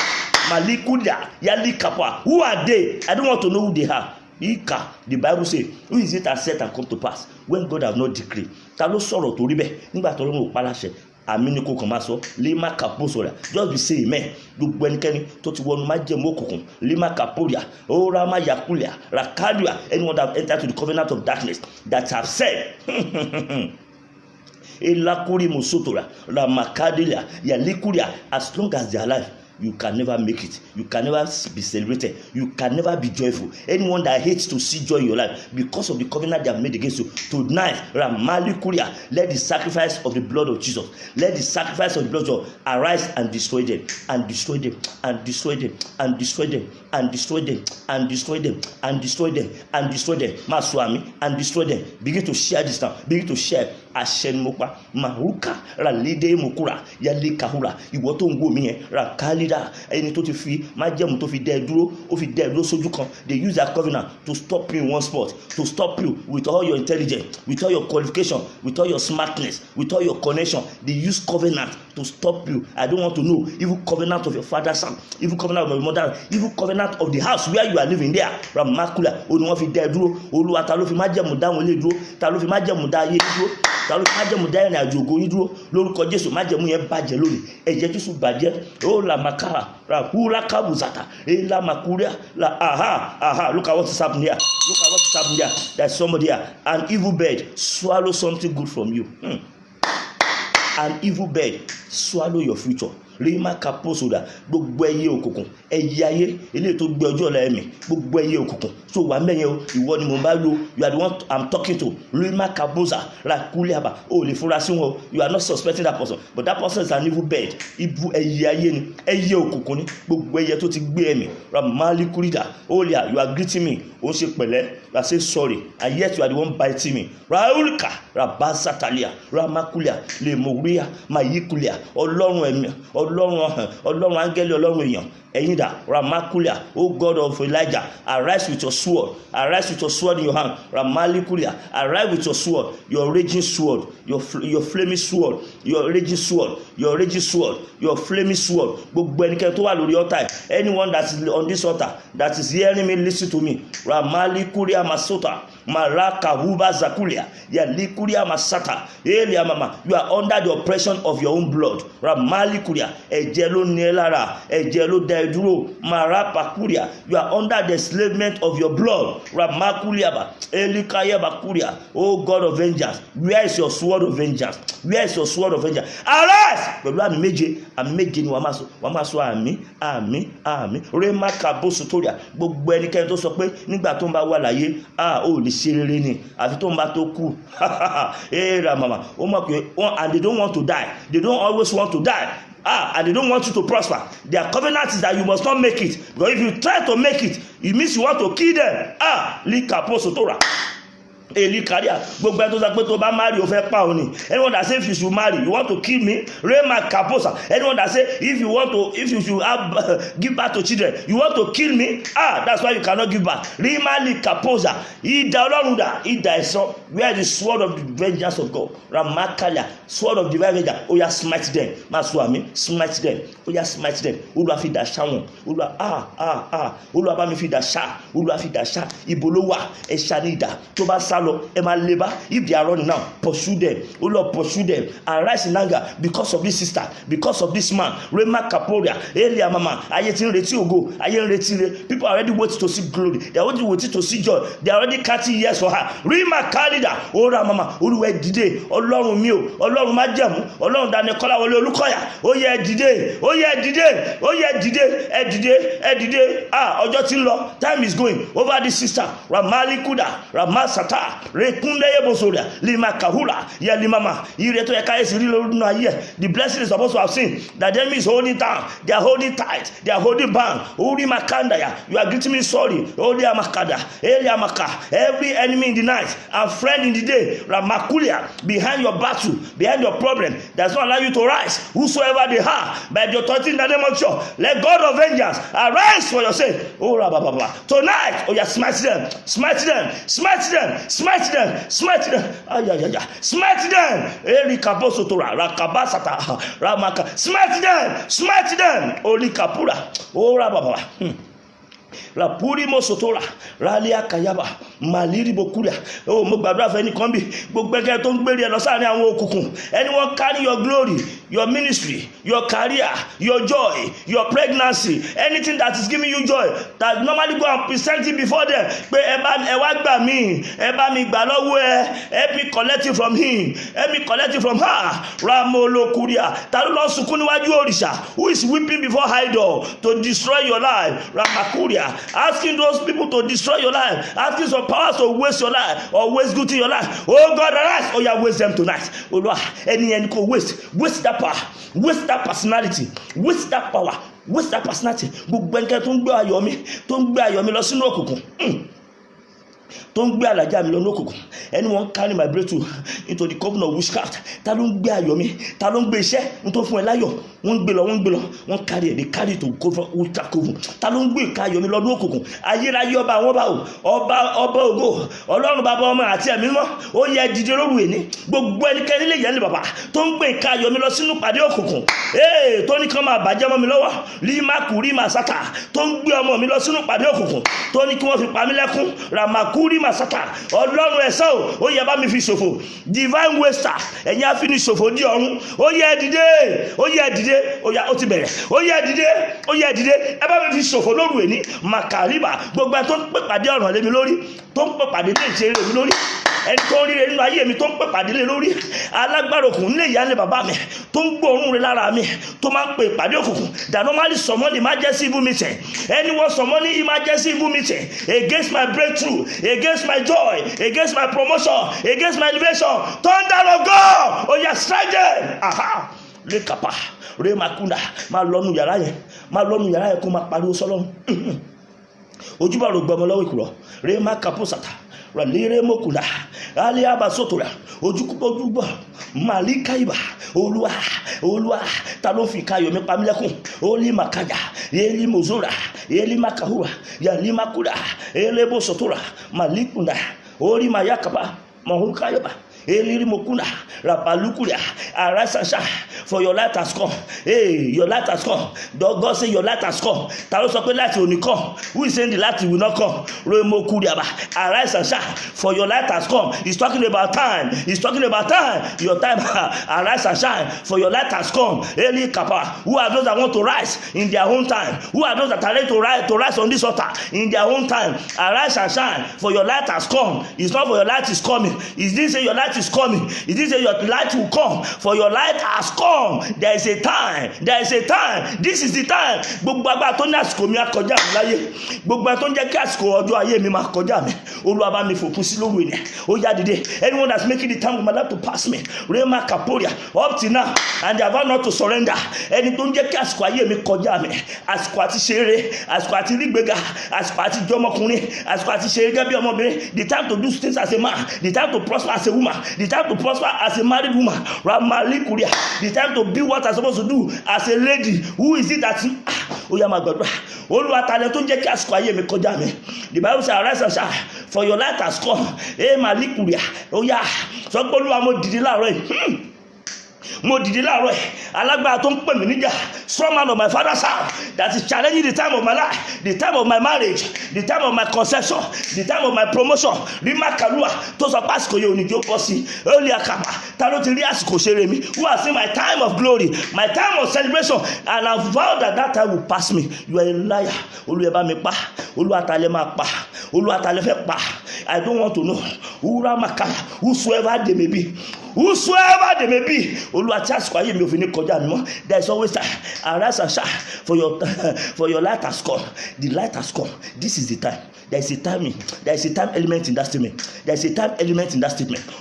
Malikuda, Yalikapa. Who are they? I don't want to know who they are. Ika, the Bible says, who is it that said and come to pass when God have not decreed? Ta ló sọ̀rọ̀ tó rí bẹ́ẹ̀ nígbà tó lọ́run ò pa láṣẹ. Àmì ni kò kàn máa sọ lema kaposoria, just be say amen. Gbogbo ẹnikẹ́ni tó ti wọnú májẹ̀mú òkùnkùn lema kaporia, orama yakulia, rakadia, anyone that have entered to the covenant of darkness that have said elakuri musotora, ramakadilia, yalikuria, as long as they are alive, you can never make it. You can never be celebrated. You can never be joyful. Anyone that hates to see joy in your life because of the covenant they have made against you, tonight, Ramalikuria, let the sacrifice of the blood of Jesus, let the sacrifice of the blood of Jesus arise and destroy them, and destroy them, and destroy them, and destroy them, and destroy them, and destroy them, and destroy them, and destroy them, Maswami, and destroy them. Begin to share this now. Begin to share. Ashen Mopa, Maruka, Ralide Mukura, Yali Kahura, ìwọ tó ń wò mí yẹn, Rakalida, ẹni tó ti fi májẹ̀mú tó fi dẹ́ dúró, ó fi dẹ́ dúró sójú kan. They use their covenant to stop you in one spot, to stop you with all your intelligence, with all your qualification, with all your smartness, with all your connection. They use covenant to stop you. I don't want to know evil covenant of your father's son, evil covenant of your mother, evil covenant of the house where you are living there. Ramakula, ó ní wọ́n fi dẹ́ dúró, Olúwa ta ló fi májẹ̀mú dá wọn lé dúró, ta ló fi májẹ̀mú dá ayé dúró. Tàló májẹ̀mú dá ìrìn àjò ògo yín dúró lórúkọ Jésù. Májẹ̀mú yẹn bàjẹ́ lónìí, ẹ̀jẹ̀ Jésù bàjẹ́. Ó la makara ra hura kabuzata la makuria la aha. Look at what is happening here. Look at what is happening here. There's somebody here. An evil bird swallow something good from you. An evil bird swallow your future. Rima kaposoda, gbogbo ẹyẹ òkùnkùn, ẹyẹ ayé eléyìí tó gbé ọjọ́ ọ̀la ẹ̀mí, gbogbo ẹyẹ òkùnkùn. So wà mẹ́yẹn o, ìwọ ni mo bá lo, you are the one I'm talking to. Rima kaposa, rakuliaba, o lè fura sí wọn o, you are not suspecting that person, but that person is an evil bird. Ibu ẹyẹ ayé ni, ẹyẹ òkùnkùn ni, gbogbo ẹyẹ tó ti gbé ẹ̀mí. Ramali kurida, Olia, you are greeting me, o ṣe pẹ̀lẹ́, you are saying sorry, and yet you are the one biting me. Raulka, rabasatalia, ramakulia, lemoria, mayikulia, Ọlọ́run ẹ̀mí. Ọlọ́run áńgẹ́lì Ọlọ́run èèyàn ẹ̀yin dà Ramakulia, O God of Elijah, arise with your sword, arise with your sword in your hand. Ramalikulia, arise with your sword, your raging sword, your flaming sword, your raging sword, your raging sword, your flaming sword. Gbogbo ẹnikẹ́ni tó wà lórí altar, anyone that is on this altar that is hearing me, listen to me. Ramalikulia masota, maraka huba zakulia, yalikulia masata, elia mama. You are under the oppression of your own blood. Ramalikulia, ẹ̀jẹ̀ ló ní ẹ́ lára, ẹ̀jẹ̀ ló dá dúró, marapakulia. You are under the enslavement of your blood. Ramakuliaba, Elikayabakulia. Oh God of vengeance, where is your sword of vengeance? Where is your sword of vengeance? Arise! Pẹ̀lú àmì méje ni wàá máa sọ àmì. Remakabosotoria. Gbogbo ẹnikẹ́ni tó sọ pé nígbà tó ń bá wà láyé, ó lè ṣe rere ni, àfi tó ń bá tó kú. Mama, and they don't want to die. They don't always want to die. And they don't want you to prosper. Their covenant is that you must not make it. Because if you try to make it, it means you want to kill them. Likaposotora. Elikaria, gbogbo ẹni tó sọ pé tó bá marry o fẹ́ pa òun ni. Anyone that say if you should marry, you want to kill me. Rema kaposa. Anyone that say if you should have give birth to children, you want to kill me. That's why you cannot give birth. Rema li kaposa. Ida Ọlọ́run dà, ida ẹ̀san. Where is the sword of the vengeance of God? Ramakalia, sword of divine vengeance. Oya smite them. Masuami, smite them. Oya smite them. Olúwa fi dà ṣá wọn. Olúwa bá mi fi dà ṣá. Olúwa fi dà ṣá. Ibo ló wà? Ẹ̀ṣá ní ìdá. Tó bá sá lọ, ẹ máa leba. If they are running now, pursue them. Oh Lord, pursue them. Arise in anger because of this sister, because of this man. Rema Kaporia, Elia Mama. Ayé tí ń retí ògo, ayé ń retí re. People are already waiting to see glory. They are already waiting to see joy. They are already counting years for her. Rema Kalida, Ora Mama. Olúwa ẹ dìde. Ọlọ́run mi o. Ọlọ́run májẹ̀mú. Ọlọ́run Dani Kọ́láwọlé Olúkọ̀yà. Ó yẹ ẹ dìde. Ó yẹ ẹ dìde. Ó yẹ ẹ dìde. Ẹ dìde. Ẹ dìde. Ọjọ́ tí ń lọ. Time is going over this sister. Ramali Kuda, Ramasata. Rekunde Yebosoria, Lima Kahula, Yalimama, Iretoyaka is real no year. The blessing is supposed to have seen that the enemy is holding down, they are holding tight, they are holding bound. Uri Makandaya, you are greeting me sorry. Olia Makada, Elia Maka, every enemy in the night and friend in the day, Ramakulia, behind your battle, behind your problem, does not allow you to rise. Whosoever they are, by the authority in the name of God, let God of vengeance arise for your sake. Oh Rababa. Tonight, oh yeah, smite them, smite them, smite them. smite them, smite them, smite them, Erikabosotora, Rakabasata, Ramaka, smite them, Oli Kapura, Ora Baba. La puri mosotora ralia kayaba maliri bokuria o mo gbàdúrà fẹ́ nìkan bí gbogbo ẹ̀kẹ́ tó ń gbèrè lọ sáàrin àwọn òkùnkùn. Anyone carry your glory, your ministry, your career, your joy, your pregnancy, anything that is giving you joy, that normally go and present it before them, pé ẹ wá gbà mí, ẹ bá mi gbà lọ́wọ́ ẹ, help me collect it from him, help me collect it from her. Ramolo kuria ta ló lọ sunkún níwájú òrìṣà, who is weeping before idol to destroy your life. Ramakuria, asking those people to destroy your life, asking some powers to waste your life or waste good in your life. Oh God, arise! Oh yeah, waste them tonight. Oh Lord, any go waste that power, waste that personality, waste that power, waste that personality. Gbogbo ẹnikẹ́ni tó ń gbé ayọ̀ mi lọ sínú òkùnkùn, tó ń gbé àlàjá mi lọ lókùnkùn. Anyone carry my breakthrough into the coven of witchcraft, ta ló ń gbé ayọ̀ mi, ta ló ń gbé iṣẹ́ tó fún ẹ láyọ̀, wọ́n gbé lọ, wọ́n carry it, they carry to cover witchcraft coven. Ta ló ń gbé ìka ayọ̀ mi lọ lókùnkùn. Ayérayé ọba àwọn ọba ògo, Ọlọ́run bàbá ọmọ àti ẹ̀mí mímọ́, ó yẹ dìde lóru èní. Gbogbo ẹnikẹ́ni lè yẹn ní bàbá tó ń gbé ìka ayọ̀ mi lọ sínú pàdé òkùnkùn, tó ní kán máa bàjẹ́ mọ́ mi lọ́wọ́, rímakùrí màsákà, tó ń gbé ọmọ mi lọ sínú pàdé òkùnkùn, tó ní kí wọ́n fi pa mí lẹ́kún, ràmàkúrí màsákà. Ọlọ́run ẹ̀san ó yẹ bá mi fi ṣòfò, divine waster, ẹ̀yin á fi ní ṣòfò di ọ̀run. Ó yẹ dìde, ó yá ó ti bẹ̀rẹ̀, ó yẹ dìde, ẹ bá mi fi ṣòfò lóru èní. Màkàríbà, gbogbo ẹ tó ń pè pàdé ọ̀ràn lé mi lórí, tó ń pè pàdé lé ìṣeré mi lórí, ẹni tó ń ríre nínú ayé mi tó ń pè pàdé lé lórí, alágbára òkùnkùn nílé ìyá ní bàbá mi tó ń gbóòórùn rẹ lára mi, tó máa ń pè pàdé òkùnkùn, that normally summon emergency evil meeting. Anyone summoning emergency evil meeting against my breakthrough, against my joy, against my promotion, against my elevation, thunder of God, oh yeah, strike them. Aha, lekapa, remakunda, máa lọ́nu yàrá yẹn kó máa pariwo sọ́lọ́run. Ojúbà ló gbọmọ lọ́wọ́ ìkùrọ̀, remakaposata, ralere mokula, aliaba sotora, ojúbọ, malikaiba, Olúwa, ta ló fi kayo mi pa mí lẹ́kún, oli makaya, eli mozora, eli makahura, yali makura, elebo sotora, malikunda, ori mayakaba, mahukayaba, Eliri mokuna, rapalukuria, arise and shine, for your light has come. Hey, your light has come. God say your light has come. Ta ló sọ pé light will not come. Who is saying the light will not come? Remokuriaba, arise and shine, for your light has come. He's talking about time. Your time, arise and shine, for your light has come. Eli kapa. Who are those that want to rise in their own time? Who are those that are ready to rise on this altar in their own time? Arise and shine, for your light has come. It's not for your light is coming. It didn't say your light is coming. It didn't say your light will come, for your light has come. There is a time. This is the time. Gbogbo agbára tó ní àsìkò mi akọjá mi láyé, gbogbo agbára tó ń jẹ́ kí àsìkò ọjọ́ ayé mi máa kọjá mi, Olúwa bá mi fòpin sí lóru ènìyàn. Ó yá dìde. Anyone that's making the time of my life to pass me, Rema Kaporia, up till now, and they have not to surrender. Ẹni tó ń jẹ́ kí àsìkò ayé mi kọjá mi, àsìkò àti ṣeré, àsìkò àti rígbéga, àsìkò àti jọmọkùnrin, àsìkò àti ṣeré gẹ́gẹ́ bí ọmọbìnrin. The time to do things as a man, the time to prosper as a woman, the time to prosper as a married woman, Ramalikuria, the time to be what I'm supposed to do as a lady. Who is it that ó yá máa gbàdúrà? Olúwa ta lẹ tó ń jẹ́ kí àsìkò ayé mi kọjá mi. The Bible says arise and shine, for your light has come. Malikuria, ó yá sọ pé Olúwa mo dìde láàárọ̀ yìí. Mo dìde láàárọ̀ ẹ̀, alágbára tó ń pè mí níjà, strong man of my father's house, that is challenging the time of my life, the time of my marriage, the time of my conception, the time of my promotion. Rima Kalua tó sọ pé àsìkò yẹn ò ní jó bọ́ sí early akama. Ta ló ti rí àsìkò ṣeré mi? Who has seen my time of glory, my time of celebration, and I vowed that time will pass me? You are a liar. Olúwa bá mi pa, Olúwa ta lẹ máa pa, Olúwa ta lẹ fẹ́ pa. I don't want to know. Whosoever they may be, Olúwa tí àsìkò ayé mi ò fi ní kọjá mi mọ́. There is always time. Arise and shine, for your light has come. The light has come. This is the time. There is a timing. There is a time element in that statement.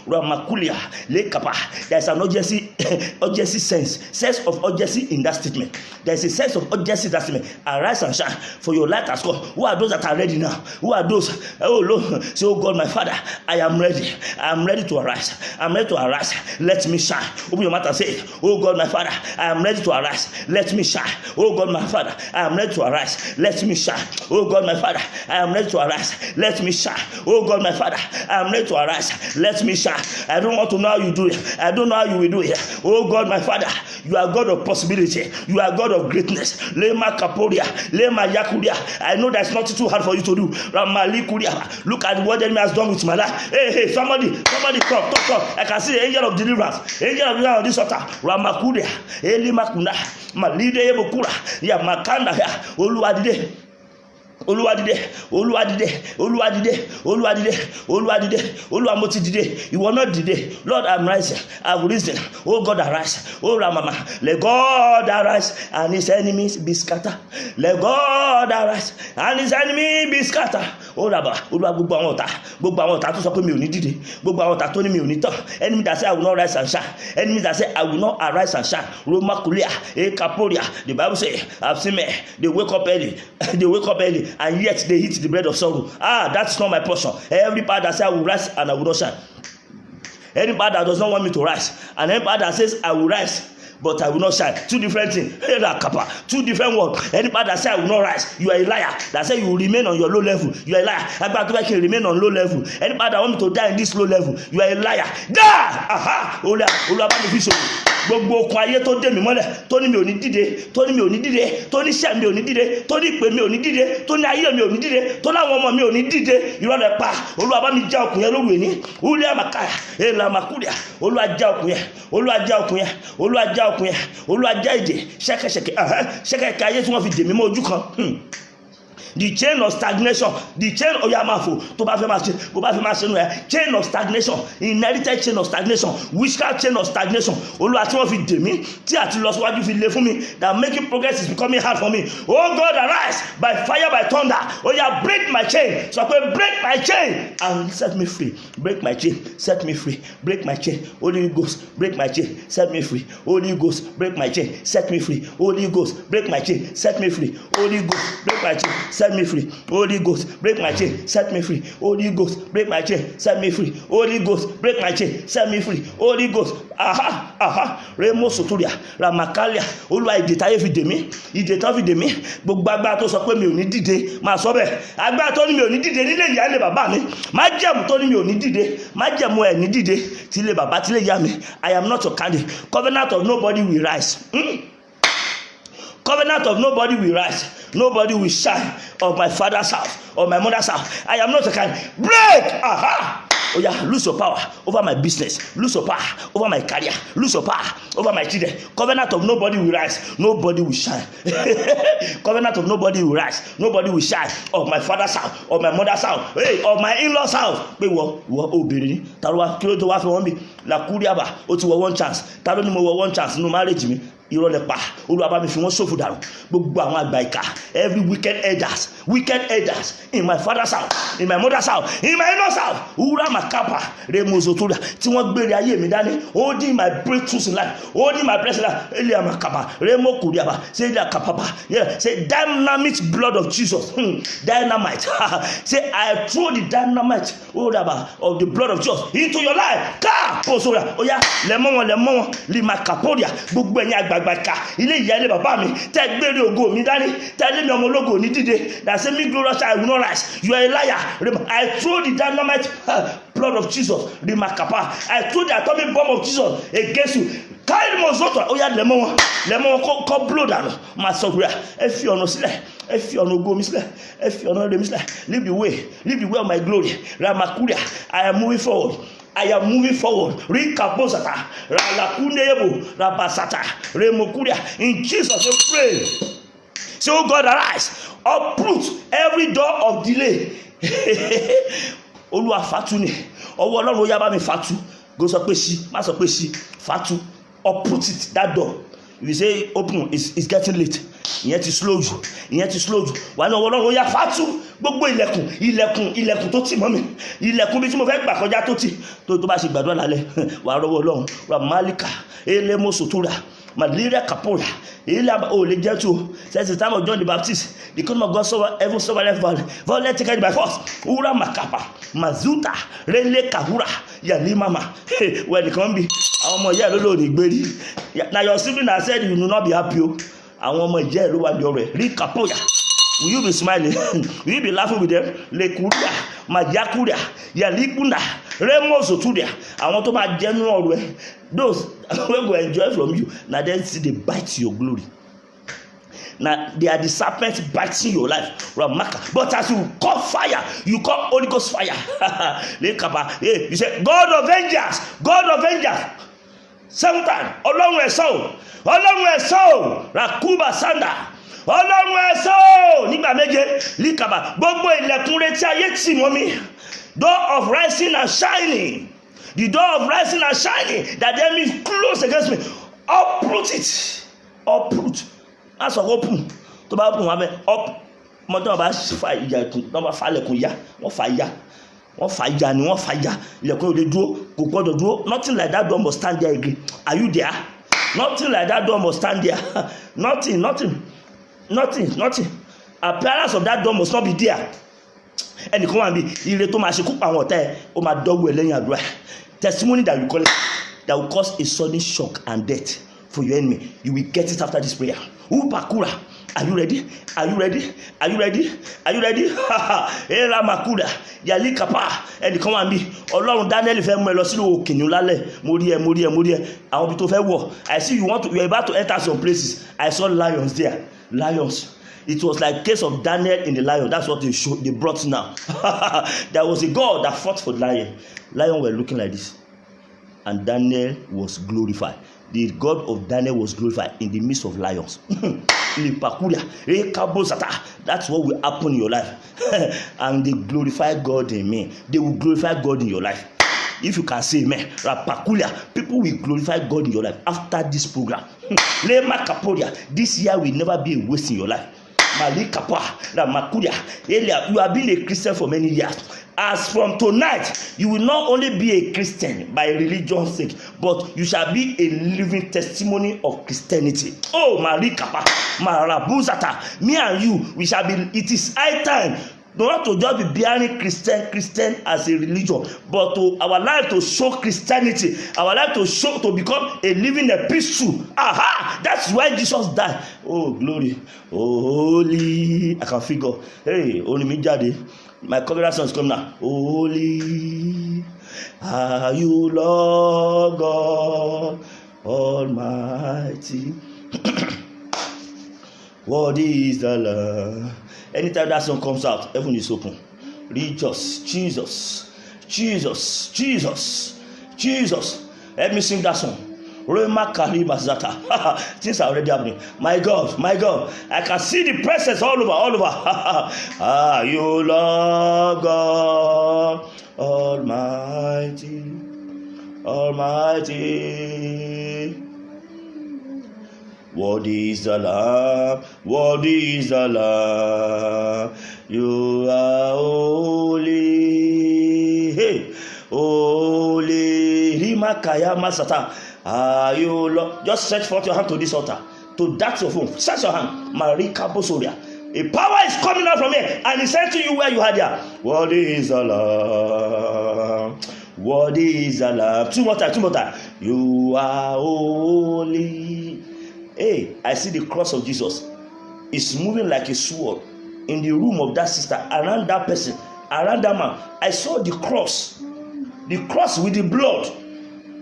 Ramakulia, lekapa. There is an urgency sense of urgency in that statement. There is a sense of urgency in that statement. Arise and shine, for your light has come. Who are those that are ready now? Who are those? Oh Lord, say, oh God, my Father, I am ready. I am ready to arise. I'm ready to arise. arise, let me shine. Open your mouth and say, oh God, my Father, I am ready to arise, let me shine. Oh God, my Father, I am ready to arise, let me shine. Oh God, my Father, I am ready to arise, let me shine. Oh God, my Father, I am ready to arise, let me shine. I don't want to know how you do it. I don't know how you will do it. Oh God, my Father, you are God of possibility. You are God of greatness. Lema kaporia, lema yakuria. I know that's not too hard for you to do. Ramali kuria. Look at what the enemy has done with my life. Hey, somebody, talk. I can see the angel of deliverance. Angel of deliverance on this altar. Ramakuria, elimakuna, malide ebokura, ya makanda ya, oluwadide. Oluwamoti dide. You will not dide. Lord, I'm rising. I've risen. Oh God, arise. Oh Ramama, let God arise and his enemies be scattered. Let God arise and his enemies be scattered. Oh Rabba, Olúwa gbogbo àwọn ọ̀tá tó sọ pé mi ò ní dìde, gbogbo àwọn ọ̀tá tó ní mi ò ní tàn. Enemy that say I will not rise and shine. Enemy that say I will not arise and shine. Roma kulia, kaporia. The Bible say, I've seen men. They wake up early, and yet they eat the bread of sorrow. That's not my portion. Every part that says I will rise and I will not shine. Any part that does not want me to rise, and any part that says I will rise but I will not shine. Two different things. Two different words. Any part that say I will not rise, you are a liar. That say you will remain on your low level, you are a liar. I got to remain on low level. Any part that want me to die in this low level, you are a liar. Die! Gbogbo okun ayé tó dé mi mọ́lẹ̀, tó ní mi ò ní dìde, tó ní mi ò ní dìde, tó ní iṣẹ́ mi ò ní dìde, tó ní ìpè mi ò ní dìde, tó ní ayé mi ò ní dìde, tó láwọn ọmọ mi ò ní dìde, irọ́ lẹ pa. Olúwa bá mi já okùn yẹn lóru èní. Ule amakaya, elamakudia. Olúwa já okùn yẹn, Olúwa já okùn yẹn, Olúwa já okùn yẹn, Olúwa já ìdè, ṣẹ̀kẹ̀ṣẹ̀kẹ̀ ayé tí wọ́n fi dè mí mọ́ ojú kan. The chain of stagnation, the chain of Yamafo, chain of stagnation, inherited chain of stagnation, witchcraft chain of stagnation. Olúwa tí wọ́n fi dè mí, tí àti lọ síwájú fi lé fún mi, that making progress is becoming hard for me. Oh God, arise by fire, by thunder. Oh yeah, break my chain. So I can break my chain and set me free. Break my chain, set me free. Break my chain. Holy Ghost, break my chain, set me free. Holy Ghost, break my chain, set me free. Holy Ghost, break my chain, set me free. Holy Ghost, break my chain, set me free. Holy Ghost, break my chain, set me free. Holy Ghost, break my chain, set me free. Holy Ghost, break my chain, set me free. Holy Ghost, Remo Soturia, Ramakalia, Olúwa ìdè táyé fi dè mí, ìdè tán fi dè mí, gbogbo agbára tó sọ pé mi ò ní dìde, máa sọ bẹ́ẹ̀. Agbára tó ní mi ò ní dìde nílé ìyá ilé bàbá mi, májẹ̀mú tó ní mi ò ní dìde, májẹ̀mú ẹ̀ ní dìde, tí ilé bàbá tí ilé ìyá mi. I am not your candidate. Covenant of nobody will rise. Covenant of nobody will rise, nobody will shine of my father's house, of my mother's house. I am not a kind. Break! Oh yeah, lose your power over my business, lose your power over my career, lose your power over my children. Covenant of nobody will rise, nobody will shine. Covenant of nobody will rise, nobody will shine of my father's house, of my mother's house, hey, of my in-laws house. Pé wọ́n obìnrin ni, ta ló wá kí ló tó wá fi wọ́n bí? Làkúrìàbà, ó ti wọ one chance. Ta ló ní mo wọ one chance nínú marriage mi? Irọ́ lẹ pa. Olúwa bá mi fi wọ́n ṣòfò dànù. Gbogbo àwọn àgbà ìkà, every wicked elders in my father's house, in my mother's house, in my in-laws house. Ura makapa, remozotura. Tí wọ́n gbére ayé mi dání, holding my breakthroughs in life, holding my blessing life. Elia makapa, remo kuriaba, say that kapapa. Yeah, say dynamite blood of Jesus. Dynamite. Say I throw the dynamite of the blood of Jesus into your life. Ka posora. Oya, lemon, lima kaporia. Gbogbo ẹ̀yin àgbà gbàgbà ilé ìyá ilé bàbá mi tẹ́ gbére ògo mi dání tẹ́ lé mi ọmọ ológo ní dìde that say me glorious I will not rise. You are a liar. I throw the dynamite blood of Jesus, I throw the atomic bomb of Jesus against you. Carry the mozoto. Oh yeah, lemon ko blow dànù. Ma sọ pé ẹ fi ọ̀nà sílẹ̀, ẹ fi ọ̀nà ògo mi sílẹ̀, ẹ fi ọ̀nà rẹ̀ mi sílẹ̀. Leave the way of my glory. Ramakuria, I am moving forward. Rikabosata, Ralakunebo, Rabasata, Remokuria. In Jesus' name, pray. Say, oh God, arise, uproot every door of delay. Olúwa fatu ni, ọwọ́ Ọlọ́run ó yá bá mi fatu. Go sọ pé sí, má sọ pé sí, fatu. Uproot it, that door. If you say open, it's getting late. Ìyẹn ti slow jù. Wà ní ọwọ́ Ọlọ́run ó yá fatu. Gbogbo ilẹ̀kùn tó tì mọ́ mi, ilẹ̀kùn bí tí mo fẹ́ gbà kọjá tó tì tó bá ṣe gbàdúrà lálẹ́ wà rọwọ́ Ọlọ́run. Ramalika, Elemo Sotura, Malaria Kapola. Oh, Legentu says the time of John the Baptist, the kingdom of God suffered heaven suffered violent taken by force. Ura Makapa, Mazuta, Rele Kahura, Yalimama. When it come be, our Moya Lolo Nigberi. Now your sibling has said you will not be happy. Our Moya Lua Dore, Rikapoya. Will you be smiling? Will you be laughing with them? Lekuria, Majakuria, Yalikuna, Remos Oturia. I want to my general way. Those who will enjoy from you. Now then see they bite your glory. Now they are the serpents biting your life. Ramaka. But as you call fire, you call Holy Ghost fire. You say, God of vengeance, God of vengeance. Sometime, along with soul, Rakuba Sanda. Ọlọ́run ẹ̀sọ́ nígbà méje líkàbà gbogbo ilẹ̀kùn retí ayé tì mọ́ mi. Door of rising and shining, the door of rising and shining that the enemy is close against me, uproot it, uproot. That's what open tó bá open wà bẹ́ẹ̀ up mọ́tò bá fa ìyá ẹ̀kún tó bá fa ilẹ̀kùn ya wọ́n fa ya ni wọ́n fa ya ilẹ̀kùn ò lè dúró kò gbọ́dọ̀ dúró. Nothing like that door must stand there again. Are you there? Nothing like that door must stand there. Nothing. Appearance of that door must not be there. And come and be ire tó máa ṣe kú pa àwọn ọ̀tá ẹ̀ ó máa dọ́gbọ̀ ẹ̀ lẹ́yìn àdúrà. Testimony that you call it that will cause a sudden shock and death for your enemy. You will get it after this prayer. Upakura. Are you ready? Are you ready? Are you ready? Are you ready? Era Makuda, Yali Kapa, and come and be. Ọlọ́run Daniel fẹ́ mú ẹ lọ sínú òkìnnú lálẹ́. Mo rí ẹ. Àwọn bí tó fẹ́ wọ̀. I see you are about to enter some places. I saw lions there. Lions. It was like case of Daniel in the lion. That's what they brought now. There was a God that fought for the lion. Lion were looking like this. And Daniel was glorified. The God of Daniel was glorified in the midst of lions. That's what will happen in your life. And they glorify God in me. They will glorify God in your life. If you can say amen, people will glorify God in your life after this program. This year will never be a waste in your life. You have been a Christian for many years. As from tonight, you will not only be a Christian by religion's sake, but you shall be a living testimony of Christianity. Oh, Marikapa, Marabuzata, me and you, we shall be. It is high time. Not to just be bearing Christian as a religion, but to our life to show Christianity, our life to become a living epistle. Aha! That's why Jesus died. Oh, glory. Oh, holy. I can figure. Hey, only me daddy. My covenant song is coming now. Holy are you, Lord God Almighty. What is the Lamb? Anytime that song comes out, heaven is open. Rejoice, Jesus. Let me sing that song. Rema Kariba Zata. Things are already happening. My God, I can see the presence all over. Ah, you Lord God Almighty. What is the Lamb? You are holy. Hey, holy. Rimakaya Masata. Are you Lord? Just stretch forth your hand to this altar. To that your phone. Stretch your hand. Marika Bosoria. A power is coming out from here and it's sent to you where you had there. What is the Lamb? Two more time. You are holy. Hey, I see the cross of Jesus. It's moving like a sword in the room of that sister, around that person, around that man. I saw the cross with the blood.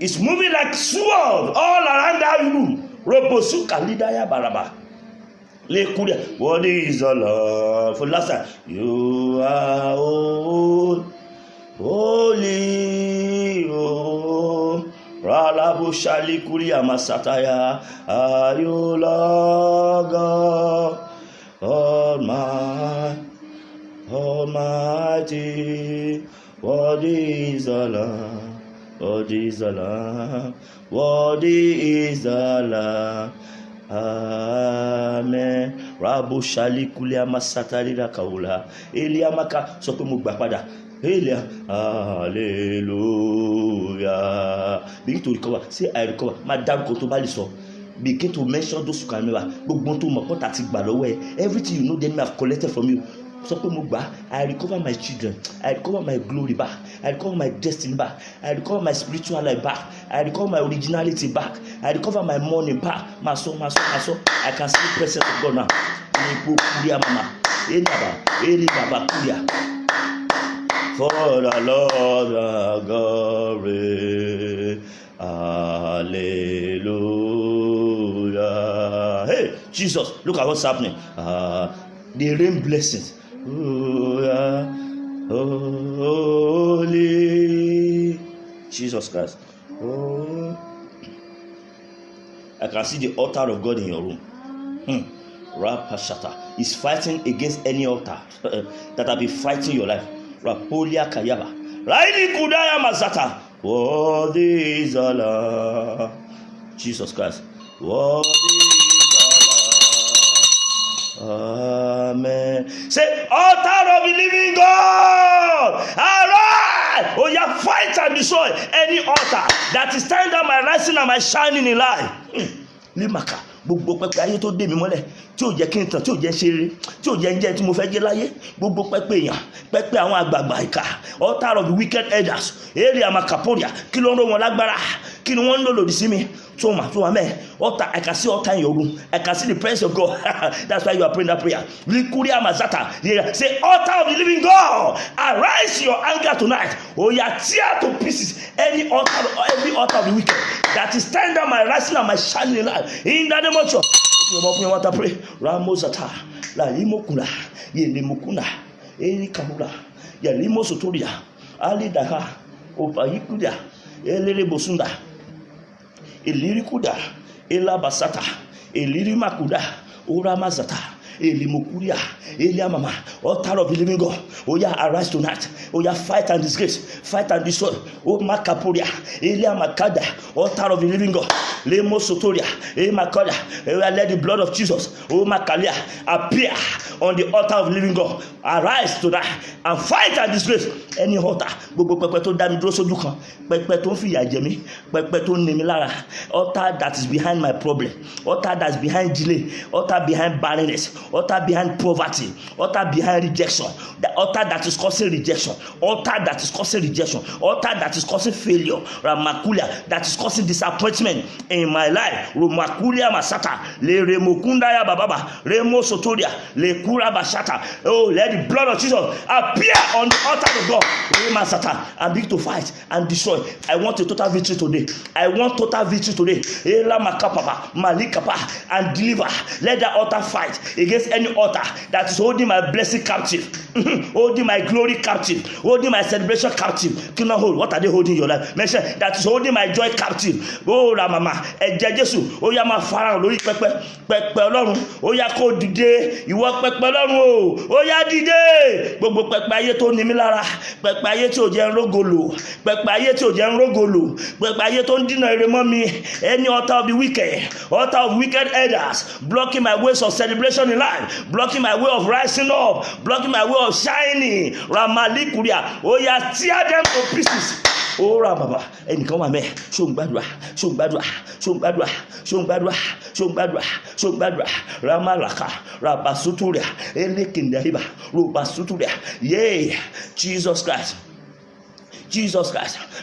It's moving like sword all around that room. Robosuka lidaya baraba. What is the Lord? For last time, you are holy. Ralabu shalikuri amasataya. Are you Lord God Almighty? What is the Lamb? Amen. Rabu shalikuli amasatari rakaula. Eliamaka sọ pé mo gbà padà. Hallelujah. Begin to recover. Say I recover. Má dárúkọ tó bá lè sọ. begin to mention those you can remember. Gbogbo tó mọ̀ pọ́tà ti gbà lọ́wọ́ ẹ, everything you know the enemy have collected from you. Sọ pé mo gbà, I recover my children, I recover my glory back, I recover my destiny back, I recover my spiritual life back, I recover my originality back, I recover my money back. My soul. I can see the presence of God now. For the Lord our God reigns. Hallelujah. Hey, Jesus, look at what's happening. The rain blessings. Holy Jesus Christ. Oh, I can see the altar of God in your room. Rapashata is fighting against any altar that have been fighting your life. Rapolia Kayaba. Raili Kudaya Mazata. Worthy is Allah. Jesus Christ. Worthy is Allah. Amen. Say, altar of the living God, arise! Oh, yeah, fight and destroy any altar that is standing down my rising and my shining in life. Limaka, gbogbo pẹpẹ ayé tó dé mi mọ́lẹ̀, tí ò jẹ́ kí n tàn, tí ò jẹ́ ṣeré, tí ò jẹ́ jẹ́ tí mo fẹ́ jẹ́ láyé, gbogbo pẹpẹ èèyàn, pẹpẹ àwọn àgbààgbà ìkà, altar of the wicked elders, area makaporia, kí ló ń ró wọn lágbára, kí ni wọ́n ń lò lòdì sí mi. So man, altar, I can see altar in your room. I can see the presence of God. That's why you are praying that prayer. Say, altar of the living God, arise your anger tonight. Oh, yeah, tear to pieces any altar, every altar of the wicked that is standing down my rising and my shining life. In the name of Jesus. You want to pray? Ramozata, la limokuna, ye limokuna, eli kabula, ya limosotoria, ali daha, opayikuda, elele bosunda. Elirikuda, Elabasata, Elirimakuda, Uramazata, Elimukuria, Eliamama, altar of the living God. Oh, yeah, arise tonight. Oh, yeah, fight and disgrace, fight and destroy. Oh, Makapuria, Eliamakada, altar of the living God. Lemo Sotoria, Emakada, let the blood of Jesus, oh, Makalia, appear on the altar of the living God. Arise tonight and fight and disgrace any altar. Gbogbo pẹpẹ tó dá mi dúró sójú kan, pẹpẹ tó ń fìyà jẹ mí, pẹpẹ tó ń ní mi lára, altar that is behind my problem, altar that is behind delay, altar behind barrenness, altar behind poverty, altar behind rejection, the altar that is causing rejection, altar that is causing rejection, altar that is causing failure, Ramakulia, that is causing disappointment in my life. Romakulia Masata, Le Remokunda ya Bababa, Remo Sotoria, Le Kura Bashata. Oh, let the blood of Jesus appear on the altar of God. Remasata, and begin to fight and destroy. I want a total victory today. I want total victory today. Ela Makapapa, Malikapa, and deliver. Let that altar fight against any altar that is holding my blessing captive, holding my glory captive, holding my celebration captive. Cannot hold. What are they holding in your life? Mention that is holding my joy captive. Oh, Ramama, Eje Jesu, oh, Yama Farah, Lori Pepe, Pepe Olorun, oh, Yako Dide, you walk Pepe Olorun, oh, Ya Dide, Bobo Pepe Aye to ni mi lára, Pepe Aye tí ò jẹ́ rógolo, Pepe Aye tí ò jẹ́ rógolo, Pepe Aye tó ń dínà ire mọ́ mi, any altar of the wicked elders, blocking my ways of celebration in life, blocking my way of rising up, blocking my way of shining. Ramalikuria, oh, yeah, tear them to pieces. Oh, Rababa, ẹnìkan wà mẹ́, ṣóǹgbàdùà, Ramalaka, Rabasuturia, Elekindariba, Rubasuturia, yay, Jesus Christ.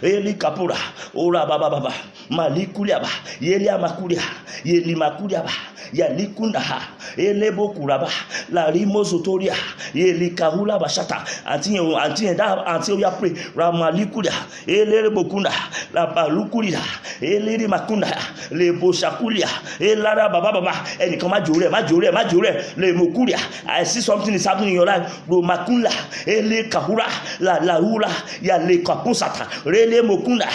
Eli Kapura, Ora Baba, Malikuliaba, Yelia Makulia, Yeli Makuliaba, Yalikundaha, Elebo Kuraba, La Rimosotoria, Yeli Kahula Bashata, until you pray, Ramalikulia, Ele Bokunda, La Balukulia, Eli Makunda, Le Boshakulia, Elara Baba, and Kamajure, Le Mukulia. I see something is happening in your life. Romakula, Ele Kahura, La Hula, Yale Kapusata, Rele Mokunda,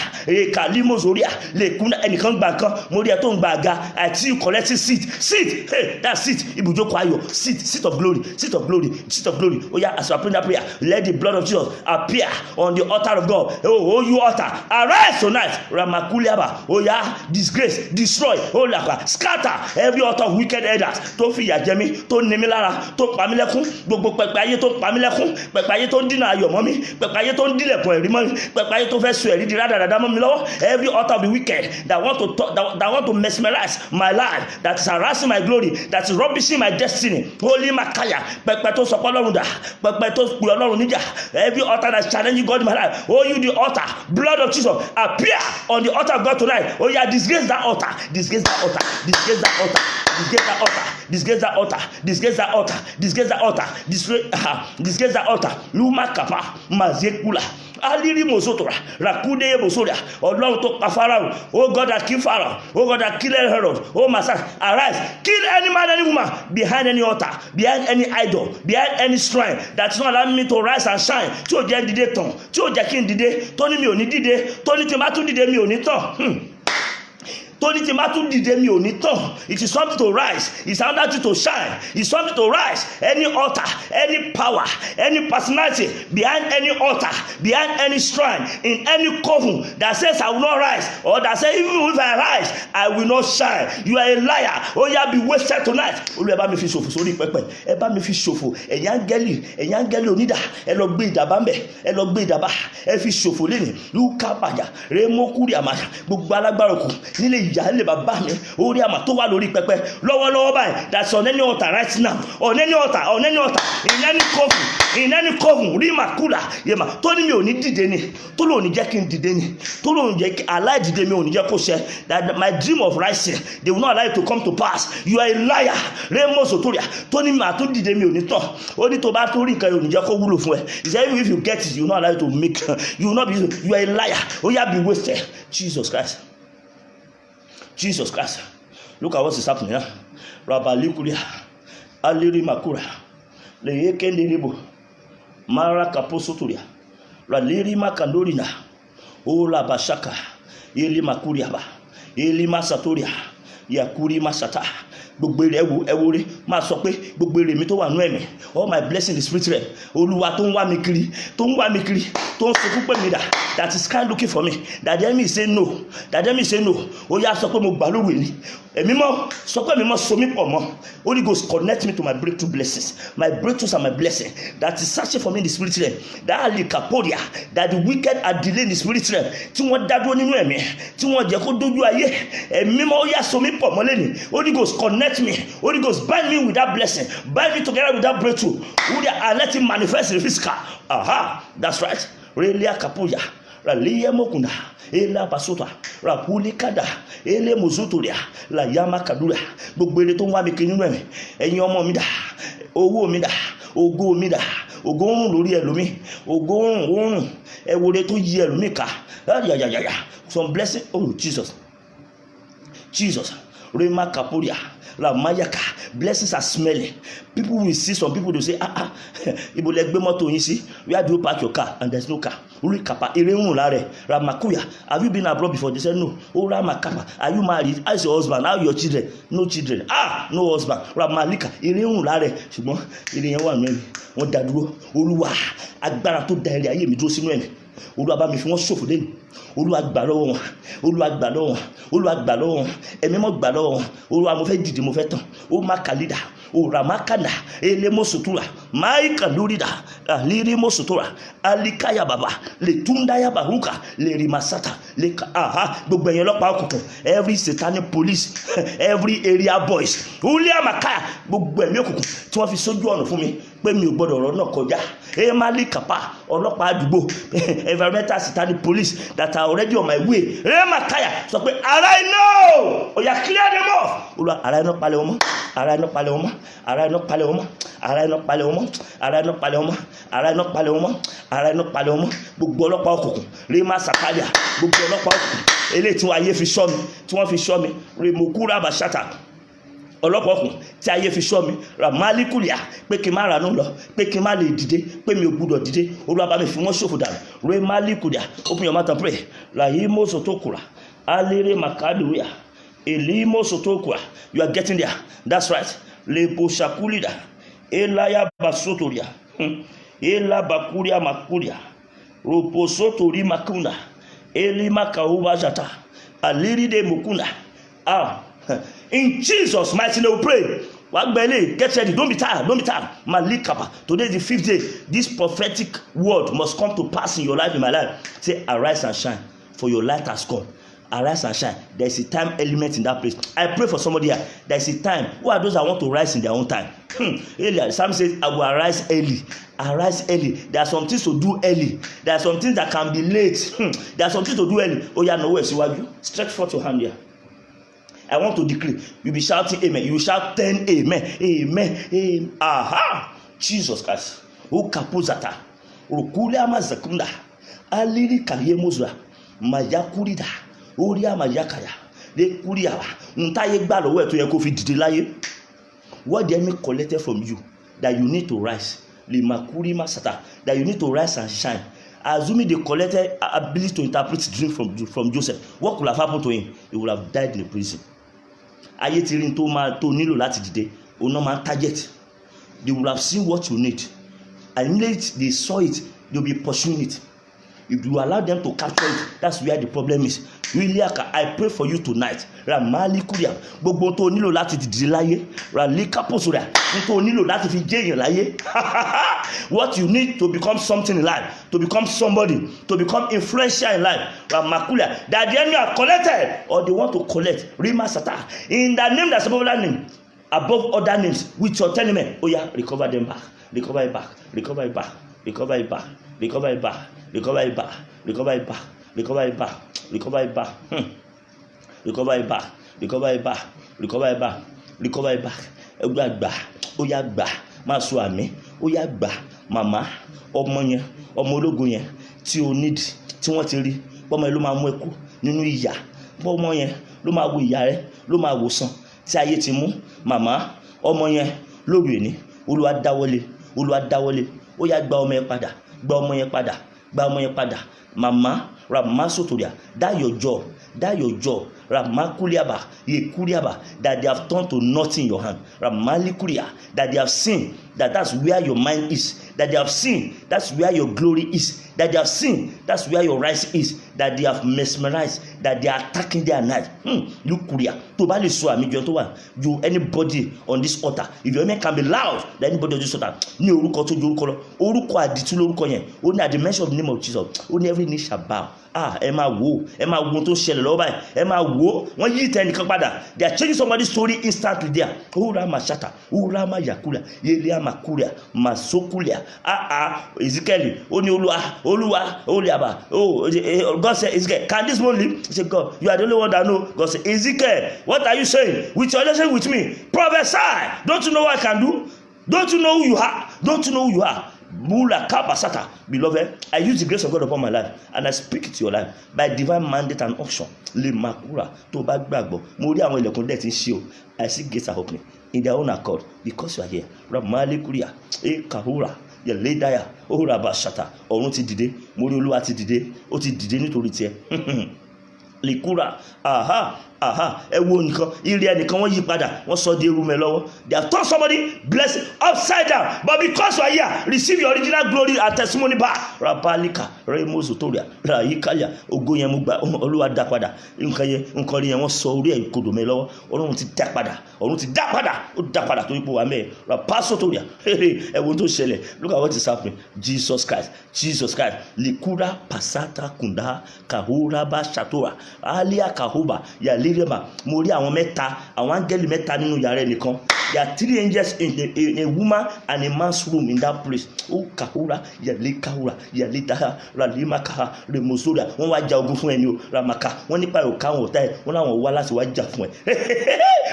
Kalimo Zoria, Le Kuna, and Kangbaka, Moria Tonbaga. I see you collecting seed. Hey, that's it. ibùjókòó ayọ̀, seat of glory, seat of glory, seat of glory. Oh yeah, as you are praying that prayer, let the blood of Jesus appear on the altar of God. Oh you altar, arise tonight. Ramakuliaba. Oh yeah, disgrace, destroy, oh laka, scatter every altar of wicked elders. Tó fìyà jẹ mí, tó ní mi lára, tó pa mí lẹ́kún, gbogbo pẹpẹ ayé tó pa mí lẹ́kún, pẹpẹ ayé tó ń dínà ayọ̀ mọ́ mi, pẹpẹ ayé tó ń dílẹ̀kùn ẹ̀rí mọ́ mi, pẹpẹ ayé tó fẹ́ sọ ẹ̀rí di rádaràdá mọ́ mi lọ́wọ́. Every altar of the wicked that want to mesmerize my life, that is harassing my glory, that is rubbishing my destiny. Holy Makaya, pẹpẹ tó sọ pé Ọlọ́run dà, pẹpẹ tó pè Ọlọ́run níjà. Every altar that is challenging God in my life, oh you the altar, blood of Jesus appear on the altar of God tonight. Oh yeah, disgrace that altar, disgrace that altar, disgrace that altar, disgrace that altar, disgrace that altar, disgrace that altar, disgrace that altar, disgrace that altar. Luma kapa mazekula. Aliri mosotora, rakude mosoria, Ọlọ́run tó pa Pharaoh, oh God that kill Pharaoh, oh God that kill Herod, oh Master, arise, kill any man, any woman behind any altar, behind any idol, behind any shrine that is not allowing me to rise and shine. Tí ó jẹ́ dìde tán, tí ó jẹ́ kí n dìde, tó ní mi ò ní dìde, tó ní tí má tún dìde mi ò ní tán. It is something to rise. It's something to shine. It's something to rise. Any altar, any power, any personality behind any altar, behind any shrine, in any coven that says I will not rise, or that says even if I rise, I will not shine. You are a liar. Oh yeah, be wasted tonight. Olú ẹ bá mi fi ṣòfò sórí pẹpẹ. Ẹ bá mi fi ṣòfò. Ẹ̀yin áńgẹ́lì onídà. Ẹ lọ gbé ìdàbà ńbẹ̀. Ẹ lọ gbé ìdàbà. Ẹ fi ṣòfò lẹ́ni. Lúkà bàjá. Rémókúrì àmàṣà. Gbogbo alágbára òkú. Nílé ìjà ilé bàbá mi. Orí àmà tó wà lórí pẹpẹ. Lọ́wọ́lọ́wọ́ báyìí. That's on any altar right now. On any altar. On any altar. In any coven. In any coven. Rímà kúlà. Yèmà. Tó ní mi ò ní dìde ni. Tó lò ní jẹ́ kí n dìde ni. Tó lò ní jẹ́ kí aláìdìde mi ò ní jẹ́ kó ṣẹ. That my dream of rising, they will not allow it to come to pass. You are a liar. Remo Sotoria. Tó ní mà tún dìde mi ò ní tán. Ó ní tó bá tó rí nǹkan ò ní jẹ́ kó wúlò fún ẹ. He said even if you get it, you will not allow it to make. You will not be. You are a liar. Oh yeah, be wasted. Jesus Christ. Jesus Christ. Look at what is happening now. Rabalikulia. Aliri Makura. Leyekendiribo. Mara Kaposoturia. Raliri Makandorina. Ola Bashaka. Eli Makuriaba. Eli Masatoria. Yakuri Masata. Gbogbo ere ẹwo re máa sọ pé gbogbo ere mi tó wà nú ẹ̀mí, all my blessing is spirit realm. Olúwa tó ń wá mi kiri, tó ń sọkún pé mi dà, that is kind looking for me, that the enemy say no, that the enemy say no. Ó yá sọ pé mo gbà lóru ni. Ẹ̀mí mọ́ sọ pé mi mọ́ so mi pọ̀ mọ́. Holy Ghost connect me to my breakthrough blessings. My breakthroughs are my blessing. That is searching for me in the spirit realm. That alikapodia, that the wicked are delaying the spirit realm. Tí wọ́n dá dúró nínú ẹ̀mí, tí wọ́n jẹ́ kó dójú ayé. Ẹ̀mí mọ́ ó yá so mi pọ̀ mọ́ lẹ́ni. Holy Ghost connect me. Holy Ghost bind me with that blessing. Bind me together with that breakthrough. And let him manifest in the physical. Aha, that's right. Relia kapuya. Ralia mokunda. Ela basota. Rapuli kada. Ele muzutulia. La yama kadura. Gbogbo ere tó ń wá mi kiri nínú ẹ̀mí. Ẹ̀yin ọmọ mi dà. Owó mi dà. Ògo mi dà. Ògo ń rùn lórí ẹlòmí. Ògo ń rùn. Ẹwore tó yí ẹlòmí ká. Ya. Some blessing. Oh Jesus. Jesus. Rema kapuria. La mayaka. Blessings are smelling. People will see some people, they say, ibo le gbe moto yin si, where do you park your car? And there's no car. Uri kapa erehun la re. Ramakuya. Have you been abroad before? They said no. Oh Ramakapa. Are you married? How's your husband? How are your children? No children. No husband. Ramalika. Erehun la re. Ṣùgbọ́n ire yẹn wà nínú. Wọ́n dá dúró. Olúwa, agbára tó dá ire ayé mi dúró sínú ẹ̀mí. Olúwa bá mi fi wọ́n ṣòfò lẹ́nu. Olúwa gbà lọ́wọ́ wọn. Olúwa gbà lọ́wọ́ wọn. Olúwa gbà lọ́wọ́ wọn. Ẹ̀mí mọ́ gbà lọ́wọ́ wọn. Olúwa mo fẹ́ dìde mo fẹ́ tàn. Ó má kàlídà. Ó ramakana. Ele mosutura. Maika lurida. Liri mosutura. Alikaya baba. Le tundaya bahuka. Le rimasata. Le gbogbo ẹ̀yin ọlọ́pàá òkùnkùn. Every satanic police. Every area boys. Ulia makaya. Gbogbo ẹ̀mí òkùnkùn tí wọ́n fi sójú ọ̀nà fún mi pé mi ò gbọ́dọ̀ ọ̀rọ̀ náà kọjá. Emali kapa. Ọlọ́pàá àdúgbò. Environmental satanic police that are already on my way. Remakaya sọ pé ara iná o ya clear them off. Olúwa ara iná palẹ̀ wọn mọ́, ara iná palẹ̀ wọn mọ́, ara iná palẹ̀ wọn mọ́, ara iná palẹ̀ wọn mọ́, ara iná palẹ̀ wọn mọ́, ara iná palẹ̀ wọn mọ́, ara iná palẹ̀ wọn mọ́. Gbogbo ọlọ́pàá òkùnkùn Rema Sakalia, gbogbo ọlọ́pàá òkùnkùn eléyìí tí wọ́n ayé fi ṣọ́ mi, tí wọ́n fi ṣọ́ mi Remokura Bashata. Ọlọ́pàá ọkùn tí ayé fi ṣọ́ mi Ramalikulia pé kí n má ranú lọ, pé kí n má lè dìde, pé mi ò gbúdọ̀ dìde. Olúwa bá mi fi wọ́n ṣòfò dànù. Remalikulia, open your mouth and pray. Rahimo Sotokura, Alere Makaduria, Elimo Sotokura. You are getting there. That's right. lepo shakulida, elaya basotoria, ela bakuria makuria, ropo sotori makuna, elima kauba jata, aliri de mukuna. In Jesus' mighty name we pray. Get ready. Don't be tired. Don't be tired. Malikapa. Today is the 5th day. This prophetic word must come to pass in your life, in my life. Say, arise and shine, for your light has come. Arise and shine. There is a time element in that place. I pray for somebody here. There is a time. Who are those that want to rise in their own time? Earlier, Psalm says, I will arise early. Arise early. There are some things to do early. There are some things that can be late. There are some things to do early. Oh, yeah, nowhere. See what you stretch forth your hand here. I want to decree. You'll be shouting amen. You will shout 10 amen. Amen. Amen. Aha. Jesus Christ. Ukapuzata. Ukulia mazakunda. Aliri kayemuzra. Mayakurida. Uria mayakaya. Le kuriawa. Ntaye gba lowo e to ye ko fi dide láyé. What the enemy collected from you that you need to rise. Le makuri masata. That you need to rise and shine. Assuming they collected ability to interpret dream from Joseph, what could have happened to him? He would have died in the prison. Ayé ti rí tó nílò láti dìde, òun náà máa target. They would have seen what you need. And immediately they saw it, they'll be pursuing it. If you allow them to capture it, that's where the problem is. I pray for you tonight. Ramali kuria, gbogbo tó nílò láti dìde láyé. Ralika posura, tó nílò láti fi jẹ́ èèyàn láyé. What you need to become something in life, to become somebody, to become influential in life. Ramakulia, that the enemy have collected or they want to collect. Rima Sata, in the name that's above that name, above other names, with your tenement. Oh yeah, recover them back, recover it back, recover it back, recover it back, recover it back, recover it back, recover it back, recover it back, recover it back, recover it back, recover it back, recover it back, recover it back. Oh yeah, gbà, má sọ àmì. Ó yá gbà, màmá, ọmọ yẹn, ọmọ ológun yẹn tí o need, tí wọ́n ti rí, bọ́mọ yẹn ló máa mú ẹkú nínú ìyà, bọ́mọ yẹn ló máa wo ìyà rẹ, ló máa wò sàn tí ayé ti mú. Màmá, ọmọ yẹn lórí ẹni, Olúwa dáwọ́lé, Olúwa dáwọ́lé. Ó yá gba ọmọ yẹn padà, gba ọmọ yẹn padà, gba ọmọ yẹn padà. Màmá, Ramasotoria, that your job, Ramakuliaba, Yekuriaba, that they have turned to nothing in your hand. Ramalikuria, that they have seen that that's where your mind is, that they have seen that's where your glory is, that they have seen that's where your rise is, that they have mesmerized, that they are attacking their night. Lukuria, to bali so ami jo to wa, you anybody on this altar, if your name can be loud, that anybody on this altar, ni orúkọ tó ju orúkọ lọ, orúkọ àdìtú lórúkọ yẹn, ó ní at the mention of the name of Jesus, ó ní every knee shall bow. Ẹ máa wò tó ṣẹlẹ̀ lọ́wọ́ báyìí, ẹ máa wò, wọ́n yí ìtẹ́ ẹnìkan padà, they are changing somebody's story instantly there. Ura mashata, ura mayakula, yelia makulia, masokulia. Ezekiel, ó ní Olúwa, Oliaba. Oh, God said, Ezekiel, can this one live? He said, God, you are the only one that know. God said, Ezekiel, what are you saying? With your relation with me, prophesy. Don't you know what I can do? Don't you know who you are? Don't you know who you are? Beloved, I use the grace of God upon my life and I speak it to your life by divine mandate and unction. Le makura to bá gbàgbọ́. Mo rí àwọn ilẹ̀kùn dẹ̀ tí ń ṣí o. I see gates are opening in their own accord because you are here. Ramalikuria, kahura, yeledaya, orabashata. Ọ̀run ti dìde. Mo rí Olúwa ti dìde. Ó ti dìde nítorí tiẹ̀. Likura, ẹ wo nìkan, ire ẹnìkan wọ́n yí padà, wọ́n sọ di eru mẹ́ lọ́wọ́. They have turned somebody blessed upside down, but because you are here, receive your original glory and testimony back. Rabalika, Remozotoria, Raikalia, ògo yẹn mo gbà, Olúwa dá padà. Nǹkan yẹn wọ́n sọ orí ẹ̀ kodò mẹ́ lọ́wọ́. Ọlọ́run ti dá padà, ó dá padà tó ipò wa mẹ́. Rapasotoria, ẹ wo tó ṣẹlẹ̀. Look at what is happening. Jesus Christ, Likura pasata kunda kahura ba shatora, alia kahuba yali. Mo rí àwọn mẹ́ta, àwọn áńgẹ́lì mẹ́ta nínú yàrá ẹnìkan. There are 3 angels in a woman and a man's room in that place. Oh, kahura, yali kahura, yali daha, ralimaka, remosoria. Wọ́n wá jà ogun fún ẹni o, ramaka. Wọ́n nípa ìrọ̀ká wọn ọ̀tá ẹ̀, wọ́n láwọn wá láti wá jà fún ẹ.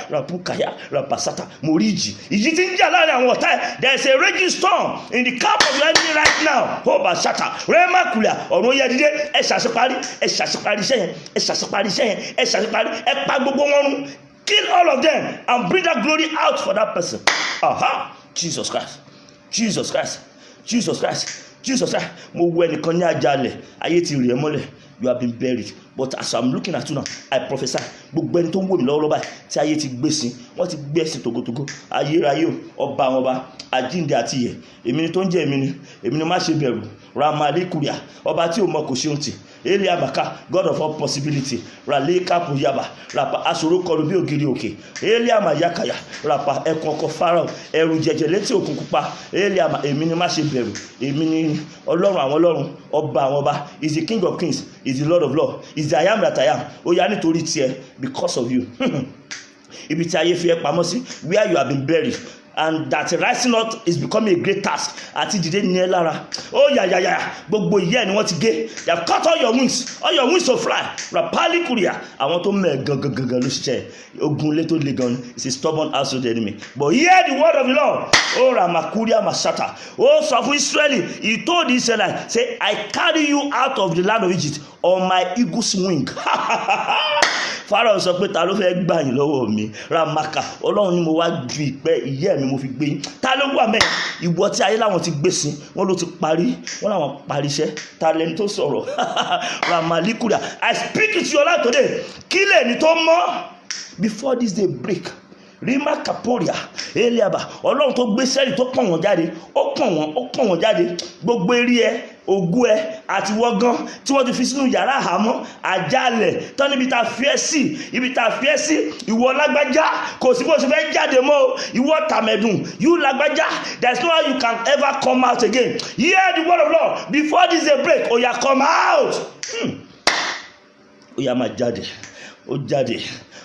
Rapukaya, rapasata, moriji. Ìjì tí ń jà láàrin àwọn ọ̀tá ẹ̀. There is a raging storm in the camp of your enemy right now. Oh, basata, remakulia, ọ̀run yẹ dídé, ẹ ṣàṣepárí iṣẹ́ yẹn, ẹ pa gbogbo wọn run. Kill all of them and bring that glory out for that person. Jesus Christ. Mo wo ẹnìkan ní àjálẹ̀, ayé ti rì ẹ́ mọ́lẹ̀. you have been buried. But as I'm looking at you now, I prophesy, gbogbo ẹni tó ń wò mí lọ́wọ́lọ́wọ́ báyìí tí ayé ti gbé sí, wọ́n ti gbé sí togotogo, ayérayé o, ọba àwọn ọba, àjíǹde àti ìyè, èmi ni tó ń jẹ́ èmi ni má ṣe bẹ̀rù, Ramalikuria, ọba tí ò mọ kò ṣeun tì, Eliamaka, God of all possibility, Raleka Puyaba, Rapa aṣòro kọlu bí ògiri òkè, Eliama Yakaya, Rapa ẹkùn ọkọ Pharaoh, ẹrù jẹjẹ létí òkun pupa, Eliama, èmi ni má ṣe bẹ̀rù, èmi ni ọlọ́run àwọn ọlọ́run, ọba àwọn ọba, is the King of Kings, is the Lord of Lords, is the I am that I am. Ó yá nítorí tiẹ̀, because of you. Ibi tí ayé fi ẹ́ pamọ́ sí, where you have been buried, and that rising up is becoming a great task. Àti dìde ní ẹ lára. Ó yà gbogbo ìyẹ́ ni wọ́n ti gé. They have cut all your wings to fly. Rapali Kuria, àwọn tó mẹ́ gangan ló ṣiṣẹ́. Ogun ilé tó le gan, it's a stubborn house of the enemy. But hear the word of the Lord. Oh Ramakuria Masata. Oh sọ fún Israeli, he told the Israelites, say, I carry you out of the land of Egypt on my eagle's wing. Pharaoh sọ pé ta ló fẹ́ gbà yín lọ́wọ́ mi, Ramaka, ọlọ́run ni mo wá ju ìpẹ́ ìyẹ́ mi mo fi gbé yín. Ta ló wà mẹ́ ìwọ tí ayé láwọn ti gbé sí, wọ́n ló ti parí, wọ́n láwọn parí iṣẹ́, ta lẹni tó sọ̀rọ̀. Ramalikuria, I speak to your life today, kí lè ní tó mọ́ before this day break. Rima Kaporia, Eliaba, ọlọ́run tó gbé sẹ́ẹ̀lì tó pọ̀n wọ́n jáde, ó pọ̀n wọ́n jáde, gbogbo eré ẹ, ògùn ẹ àti wọ́gán tí wọ́n ti fi sínú yàrá àhámọ́ àjálẹ̀ tán níbi tá a fi ẹ́ sí, ibi tá a fi ẹ́ sí, ìwọ lágbájá kò sí bó ṣe fẹ́ jáde mọ́, ìwọ tàmẹ̀dùn, you lágbájá, there is no how you can ever come out again. Hear the word of Lord before this day break, oya come out. Oya máa jáde, ó jáde,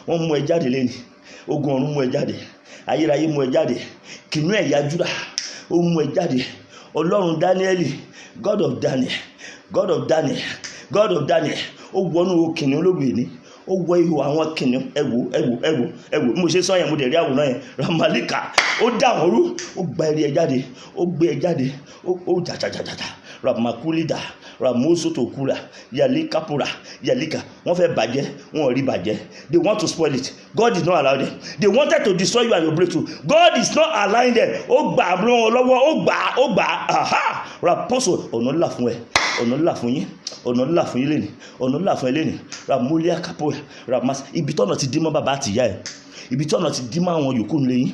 wọ́n mú ẹ jáde lẹ́ni. Ogun ọ̀run mú ẹ jáde, ayérayé mú ẹ jáde, kìnnú ẹ̀yà Júdà ó mú ẹ jáde, ọlọ́run Dáníẹ́lì, God of Daniel, God of Daniel, God of Daniel, ó wọnú kìnnú olóògbé ní, ó wọ ihò àwọn kìnnú, ẹwò mo ṣe sọ yẹn, mo dẹ̀ rí àwòrán yẹn, Ramalika, ó dà wọ́n rú, ó gba ẹrí ẹ jáde, ó gbé ẹ jáde, ó jàjàjàjàjà, Ramakulida, Ramosotokura, Yalikapura, Yalika, wọ́n fẹ́ bàjẹ́, wọ́n rí bàjẹ́, they want to spoil it. God did not allow them. They wanted to destroy you and your breakthrough. God is not allowing them. Ó gbà lọ́wọ́ lọ́wọ́, ó gbà, aha, Raposo, ọ̀nà ńlá fún ẹ, ọ̀nà ńlá fún yín, ọ̀nà ńlá fún yín lẹ́ni, ọ̀nà ńlá fún ẹ lẹ́ni, Ramolia Kapoya, Ramas, ibi tọ́nà ti dí mọ́ bàbá àti ìyá ẹ̀, ibi tọ́nà ti dí mọ́ àwọn yòókù lẹ́yìn,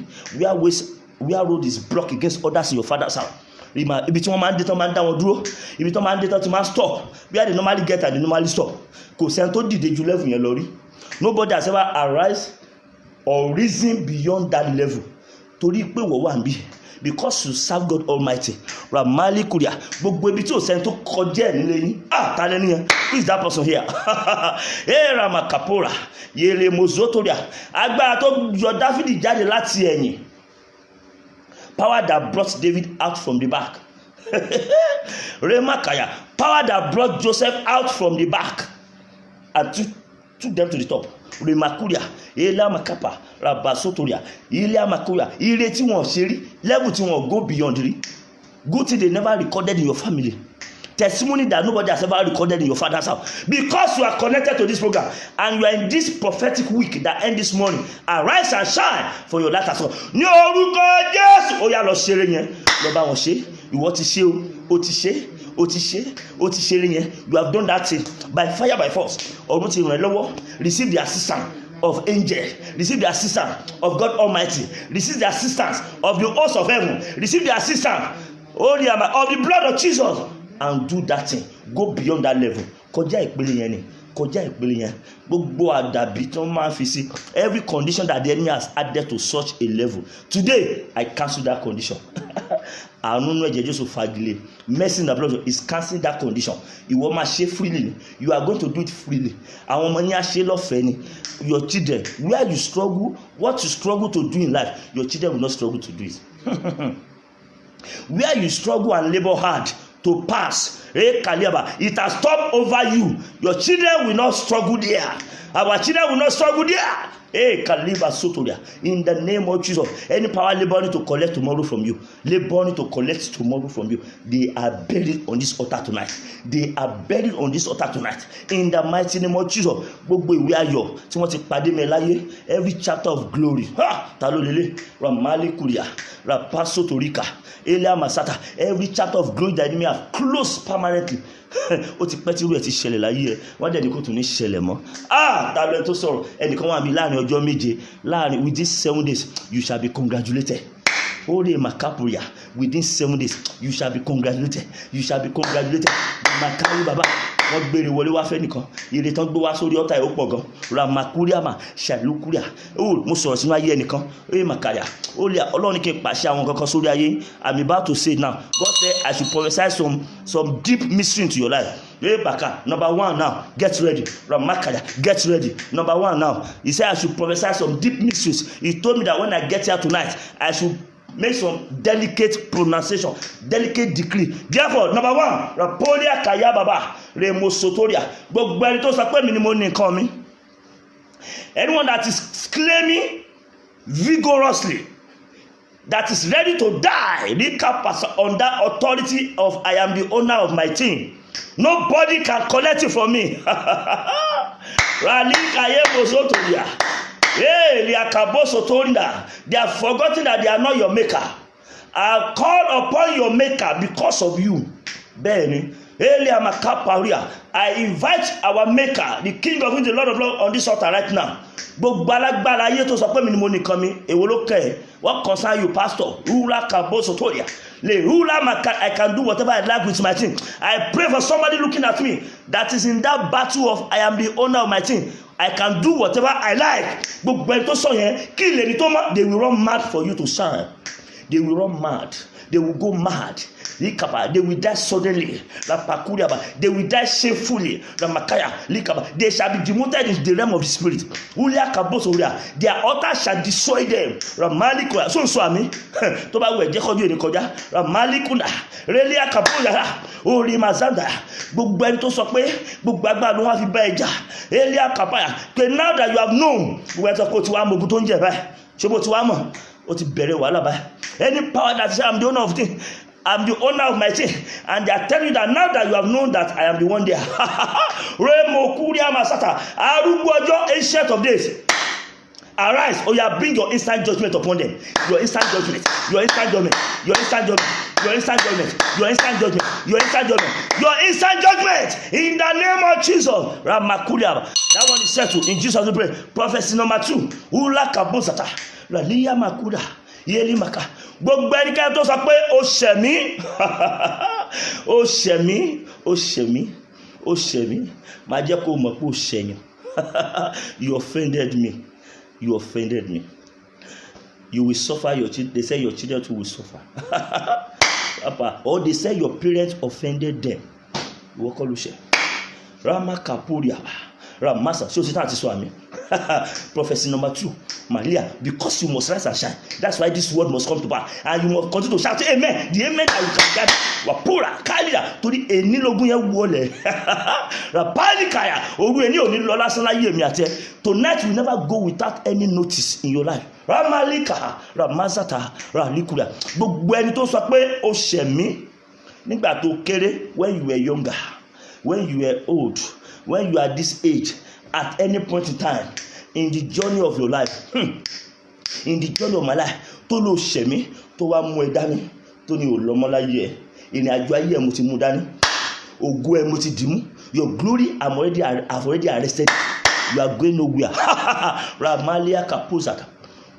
where road is blocked against others in your father's house. Ibi tí wọ́n máa ń dé tán máa ń dá wọn dúró, ibi tí wọ́n máa ń dé tán ti máa ń stop, where they normally get and they normally stop. Kò sẹ́ni tó dìde ju level yẹn lọ rí. Nobody has ever arise or risen beyond that level. Torí pé wọ́n wà níbí, because you serve God Almighty. Ramali Kuria, gbogbo ibi tí ò sẹ́ni tó kọjá ẹ̀ nílé yín. Ta lẹ́ni yẹn? Who is that person here? Ramakapora, Yele Mozotoria, agbára tó yọ Dáfídì jáde láti ẹ̀yìn. Power that brought David out from the back. Remakaya, power that brought Joseph out from the back and took them to the top. Remakuria, Elamakapa, Rabasotoria, Iliamakuria, ire tí wọ́n ṣe rí, level tí wọ́n go beyond rí. Good thing they never recorded in your family. Testimony that nobody has ever recorded in your father's house. Because you are connected to this program and you are in this prophetic week that end this morning, arise and shine for your light as well. Ní orúkọ Jésù, ó yá lọ ṣeré yẹn, lọ bá wọn ṣe, ìwọ ti ṣe o, ó ti ṣe yẹn, you have done that thing by fire by force. Ọ̀run ti ràn ẹ́ lọ́wọ́, receive the assistance of angel, receive the assistance of God Almighty, receive the assistance of the host of heaven, receive the assistance of the blood of Jesus. And do that thing, go beyond that level. Kọjá ìpele yẹn ni, kọjá ìpele yẹn. Gbogbo àdàbí tí wọ́n máa fi sí, every condition that the enemy has added to such a level. Today, I cancel that condition. Àánú nínú ẹ̀jẹ̀ Jésù fagilé. Mercy in the blood is cancelling that condition. Ìwọ máa ṣe freely. You are going to do it freely. Àwọn ọmọ yín á ṣe lọ́fẹ̀ẹ́ ni. Your children, where you struggle, what you struggle to do in life, your children will not struggle to do it. Where you struggle and labor hard to pass, it has stopped over you. Your children will not struggle there. Our children will not struggle there. In the name of Jesus, any power laboring to collect tomorrow from you, laboring to collect tomorrow from you, they are buried on this altar tonight. They are buried on this altar tonight. In the mighty name of Jesus, gbogbo ìwé ayọ̀ tí wọ́n ti pàdé mi láyé, every chapter of glory, ta ló lélẹ̀, Ramali Kuria, Rapasotorika, Elia Masata, every chapter of glory that enemy have closed permanently ó ti pẹ́ tí irú ẹ̀ ti ṣẹlẹ̀ láyé ẹ̀ wọ́n dẹ̀ ní kò tún ní ṣẹlẹ̀ mọ́. Ta ló ẹ tó sọ̀rọ̀ ẹnìkan wà mí láàrin ọjọ́ méje láàrin within 7 days you shall be congratulated. Ore makapuria within 7 days you shall be congratulated. You shall be congratulated. Makari baba wọ́n gbére wọlé wá fẹ́ nìkan ire tán gbé wá sórí ọ̀tá ẹ̀ ó pọ̀ gan ramakuria ma ṣàlùkúria mo sọ̀rọ̀ sínú ayé ẹnìkan makaria ọlọ́run kí n pàṣẹ àwọn kankan sórí ayé. I'm about to say now God said I should prophesy some deep mystery into your life. Baka number 1 now, get ready. Ramakaya, get ready. Number 1 now, he said I should prophesy some deep mysteries. He told me that when I get here tonight I should make some delicate pronunciation, delicate decree. Therefore, number 1, Rapolia Kaya Baba, Remosotoria. Gbogbo ẹni tó sọ pé mi ni mo ní nǹkan mi. Anyone that is claiming vigorously that is ready to die, under authority of I am the owner of my thing. Nobody can collect it from me. Rali Kaya Mosotoria. They are forgotten that they are not your maker. I call upon your maker because of you. Benny, I invite our maker, the King of Kings, the Lord of Lords, on this altar right now. What concern you, Pastor? I can do whatever I like with my thing. I pray for somebody looking at me that is in that battle of I am the owner of my thing. I can do whatever I like. They will run mad for you to shine. They will run mad. They will go mad. They will die suddenly. They will die shamefully. They shall be demoted into the realm of the spirit. Their altar shall destroy them. So Swami, Toba we Jekoju ni koja. Ramalikuna. Relia Kapoya. Ori Mazanda. Gbogbo ẹni tó sọ pé gbogbo agbára ló wá fi bá ẹja. Elia Kapaya. Now that you have known, we are talking to Amogun tó ń jẹ báyìí. Ṣé bó ti wá mọ̀? Ó ti bẹ̀rẹ̀ wàhálà báyìí. Any power that says I'm the owner of things, I'm the owner of my thing, and they are telling you that now that you have known that I am the one there. Remo Kuria Masata, Arugbojo, ancient of days. Arise, bring your instant judgment upon them. Your instant judgment, your instant judgment, your instant judgment, your instant judgment, your instant judgment, your instant judgment, your instant judgment in the name of Jesus. Ramakuria. That one is settled in Jesus' name. Prophecy number 2. Ula Kabosata. Raliya Makura. Yeli Maka. Gbogbo ẹnikẹ́ni tó sọ pé ó ṣẹ̀ mí. Ó ṣẹ̀ mí. Ó ṣẹ̀ mí. Ó ṣẹ̀ mí. Má jẹ́ kó mọ̀ pé ó ṣẹ̀yàn. You offended me. You offended me. You will suffer your children. They say your children too will suffer. Or they say your parents offended them. Rama Kapuria. Ramasa. So Satan is Swami. Prophecy number 2. Maria, because you must rise and shine. That's why this word must come to pass. And you must continue to shout amen. The amen that you can get. Wapura, Kalida, to the Enilogun Wole. Rapali Kaya, Oru Eni Oni Lola Sanaye Miate. Tonight you never go without any notice in your life. Ramalika, Ramazata, Ralikura. Gbogbo ẹni tó sọ pé ó ṣẹ̀ mí nígbà tó kéré, when you were younger, when you were old, when you are this age, at any point in time in the journey of your life, in the journey of my life, tó ló ṣẹ̀ mí, tó wá mú ẹ dání, tó ní ò lọ́mọ láyé ẹ, ìrìn àjò ayé ẹ mo ti mú dání, ògo ẹ mo ti dì mú, your glory I've already arrested, you are going nowhere. Ramalia Kapuzata,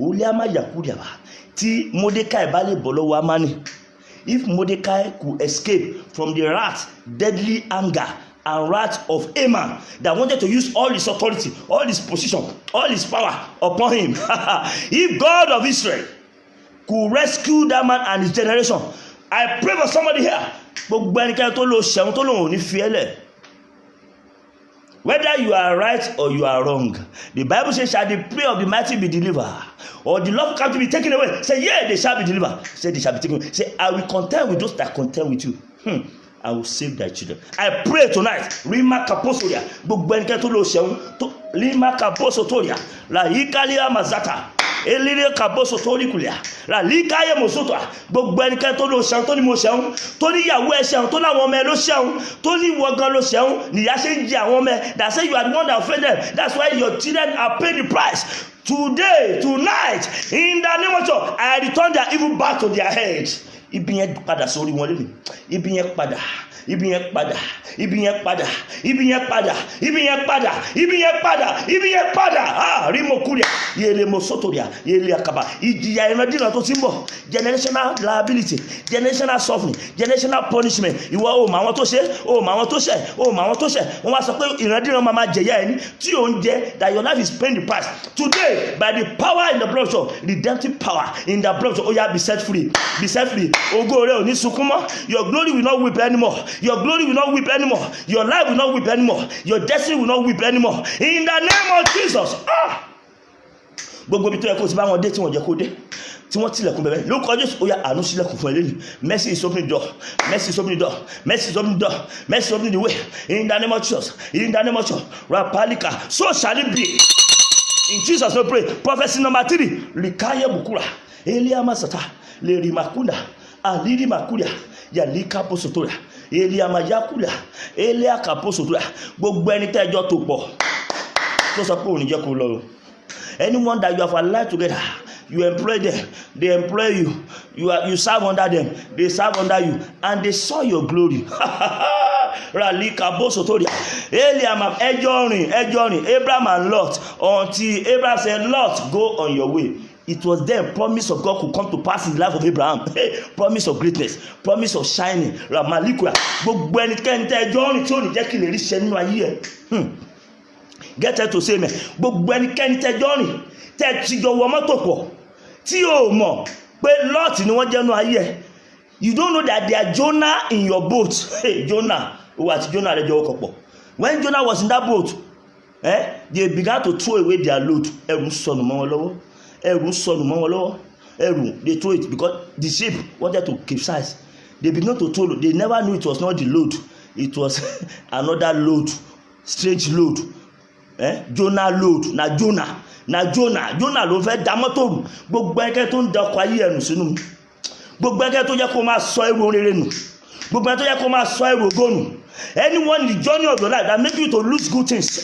Uliama Yakuriaba, tí Mordecai bá lè bọ́ lọ́wọ́ Amani. If Mordecai could escape from the wrath, deadly anger and wrath of Haman that wanted to use all his authority, all his position, all his power upon him. If God of Israel could rescue that man and his generation, I pray for somebody here. Whether you are right or you are wrong, the Bible says, shall the prayer of the mighty be delivered, or the love come to be taken away? Say, yeah, they shall be delivered. Say, they shall be taken away. Say, I will contend with those that contend with you. I will save thy children. I pray tonight. Rima Kaposoria. Bugbenke to lo sheun. Lima Kaposotoria. La Ikalia Mazata. Elire Kaposotori kulia. La Likaye Mosotoa. Bugbenke to lo sheun. To ni mo sheun. To ni yawo e sheun. To la won me lo sheun. To ni wogan lo sheun. Ni ya se ji awon me. That say you are the one that offended. That's why your children are paying the price. Today, tonight, in the name of God, I return their evil back to their head. ibi yẹn padà sórí wọn lónìí, ibi yẹn padà, ibi yẹn padà, ibi yẹn padà, ibi yẹn padà, ibi yẹn padà, ibi yẹn padà, ibi yẹn padà. Rimo kuria yele mosotoria yele akaba ìjìyà ìrandíran tó ti ń bọ̀, generational liability, generational suffering, generational punishment. Ìwọ o mọ àwọn tó ṣe, o mọ àwọn tó ṣẹ̀, o mọ àwọn tó ṣẹ̀. Wọ́n wá sọ pé ìrandíran máa jẹ̀yà ẹni tí ò ń jẹ, that your life is paying the price. Today, by the power in the blood of God, redemptive power in the blood of God, be set free, be set free. Ògo rẹ ò ní sunkún mọ́. Your glory will not weep anymore. Your glory will not weep anymore. Your life will not weep anymore. Your destiny will not weep anymore. In the name of Jesus. Gbogbo ibi tó yẹ kó ti bá wọn dé tí wọ́n jẹ́ kó dé, tí wọ́n tilẹ̀kùn bẹ̀rẹ̀ lórúkọ Jésù, ó yá àánú sílẹ̀kùn fún ẹlẹ́ni. Mercy is opening the door, mercy is opening the door, mercy is opening the door, mercy is opening the way. In the name of Jesus, in the name of Jesus. Rapalika, so shall it be. In Jesus' name, pray. Prophecy number 3. Likaya bukura, Elia masata, Leri makunda, Aliri makuria, Yalika posotoria, Elia mayakuria, Elia kaposotoria. Gbogbo ẹni tẹ́jọ́ tó pọ̀ tó sọ pé òní jẹ́ kó lọ. Anyone that you have allied together, you employ them, they employ you, you serve under them, they serve under you, and they saw your glory. Ralika bosotoria. Eliam Ejorin, Abraham and Lot, until Abraham said, Lot, go on your way. It was then promise of God could come to pass in the life of Abraham. Promise of greatness, promise of shining. Ramalikura. Gbogbo ẹnikẹ́ni tẹ́ Ejorin tí ò ní jẹ́ kí lè rí ṣẹ nínú ayé ẹ̀. Get her to say me. Gbogbo ẹnikẹ́ni tẹ́ Ejorin tẹ́ ti jọ wọ mọ́tò pọ̀ tí o mọ̀ pé Lot ni wọ́n jẹ́ nínú ayé ẹ̀. You don't know that they are Jonah in your boat. Hey, Jonah. Jonah when Jonah was in that boat, they began to throw away their load. They throw it because the ship wanted to capsize. They began to throw. They never knew it was not the load. It was another load, strange load. Jonah load. Jonah ló fẹ́ dá mọ́tò rù. Gbogbo ẹ̀kẹ́ tó ń da ọkọ̀ ayé ẹnu sínú. Gbogbo ẹ̀kẹ́ tó jẹ́ kó máa sọ èrò rere nù. Gbogbo ẹ̀kẹ́ tó jẹ́ kó máa sọ èrò ògo nù. Anyone in the journey of your life that make you to lose good things,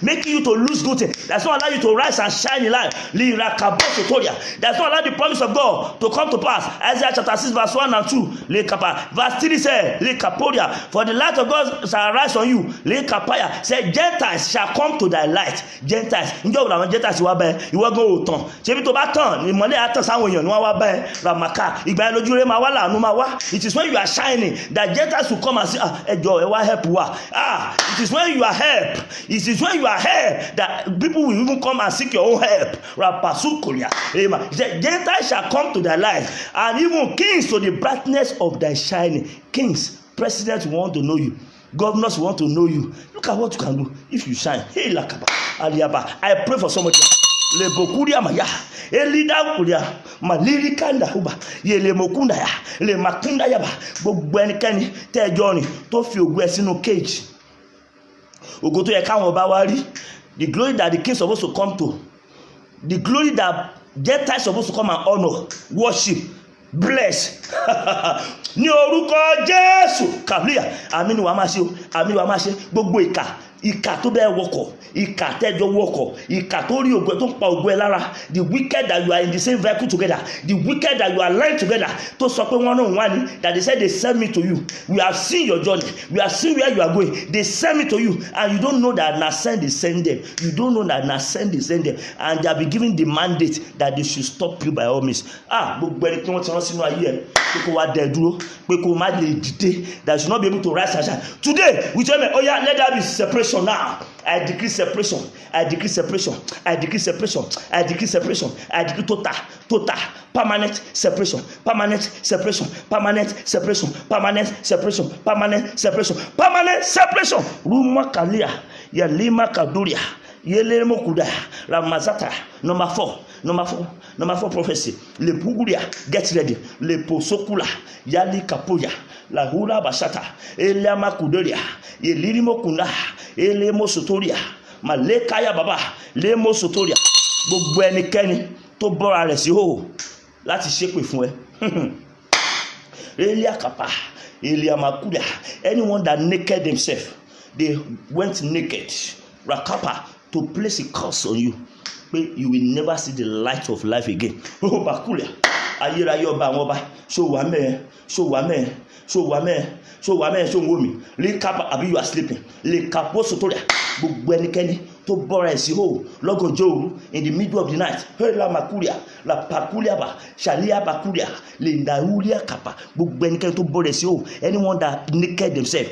making you to lose good things, that's not allow you to rise and shine in life. That's not allow the promise of God to come to pass. Isaiah chapter 6 verse 1 and 2. Verse 3 says, for the light of God shall arise on you. Say, Gentiles shall come to thy light. Gentiles, Gentiles you are by you are go ton. Chebi to ba ton, ni mole atan sawon eyan ni wa ba ramaka. Igba loju re ma wa lanu ma wa. It is when you are shining that Gentiles will come and say, help. It is when you are help. It is when you are help that people will even come and seek your own help. He said, Gentiles shall come to thy light, and even kings to the brightness of thy shining. Kings, presidents want to know you. Governors want to know you. Look at what you can do if you shine. Hey, Lakaba, Aliaba. I pray for somebody. Le bokuria maya elida kuria maliri kanda huba yele mokunda ya le makunda ya ba gbogbo ẹnikẹ́ni tẹ́ Ejorin tó fi ògo ẹ̀ sínú cage. Ògo tó yẹ káwọn bá wá rí, the glory that the king supposed to come to, the glory that Gentiles supposed to come and honor, worship, bless. Ní orúkọ Jésù kàbíyà àmín ni wàá máa ṣe o, àmín ni wàá máa ṣe. Gbogbo ìkà tó bẹ́ẹ̀ wọkọ̀, ìkà tẹ́jọ wọkọ̀, ìkà tó rí ògo tó ń pa ògo ẹ lára, the wicked that you are in the same vehicle together, the wicked that you are lying together, tó sọ pé wọ́n náà wá ní, that they said they send me to you. We have seen your journey, we have seen where you are going, they send me to you, and you don't know that na send is send them, you don't know that na send is send them, and they have been given the mandate that they should stop you by all means. Gbogbo ẹni tí wọ́n ti rán sínú ayé ẹ̀ pé kó wá dẹ̀ dúró, pé kó má lè dìde, that should not be able to rise and shine. Today we tell me, oh yeah, let there be separation now. I decree separation. I decree separation. I decree separation. I decree separation. I decree total, permanent separation, permanent separation, permanent separation, permanent separation, permanent separation, permanent separation. Ruma kalia, yalima kaduria, yele mokuda, ramazata. Number 4 prophecy. Le puguria, get ready. Le posokula, yali kapoya, la hula bashata, eliama kudoria, yeliri mokuna. Ele mosotoria malekaya baba le mosotoria gbogbo ẹnikẹ́ni tó bọ́ra rẹ̀ sí hò láti ṣépè fún ẹ. Elia kapa Elia makuda. Anyone that naked themselves, they went naked rakapa to place a curse on you, you will never see the light of life again. Bakulia ayérayé ọba àwọn ọba ṣó wà mẹ́ ṣó wà mẹ́ ṣó wà mẹ́ ṣó wà mẹ́ ṣó ń wò mí lè kápá àbí you are sleeping lè kápó sòtòrìà gbogbo ẹnikẹ́ni tó bọ́ra ẹ̀ sí hò lọ́gànjọ́ òru in the middle of the night la makuria la pakulia ba shalia bakuria le ndaulia kapa gbogbo ẹnikẹ́ni tó bọ́ra ẹ̀ sí hò anyone that naked themselves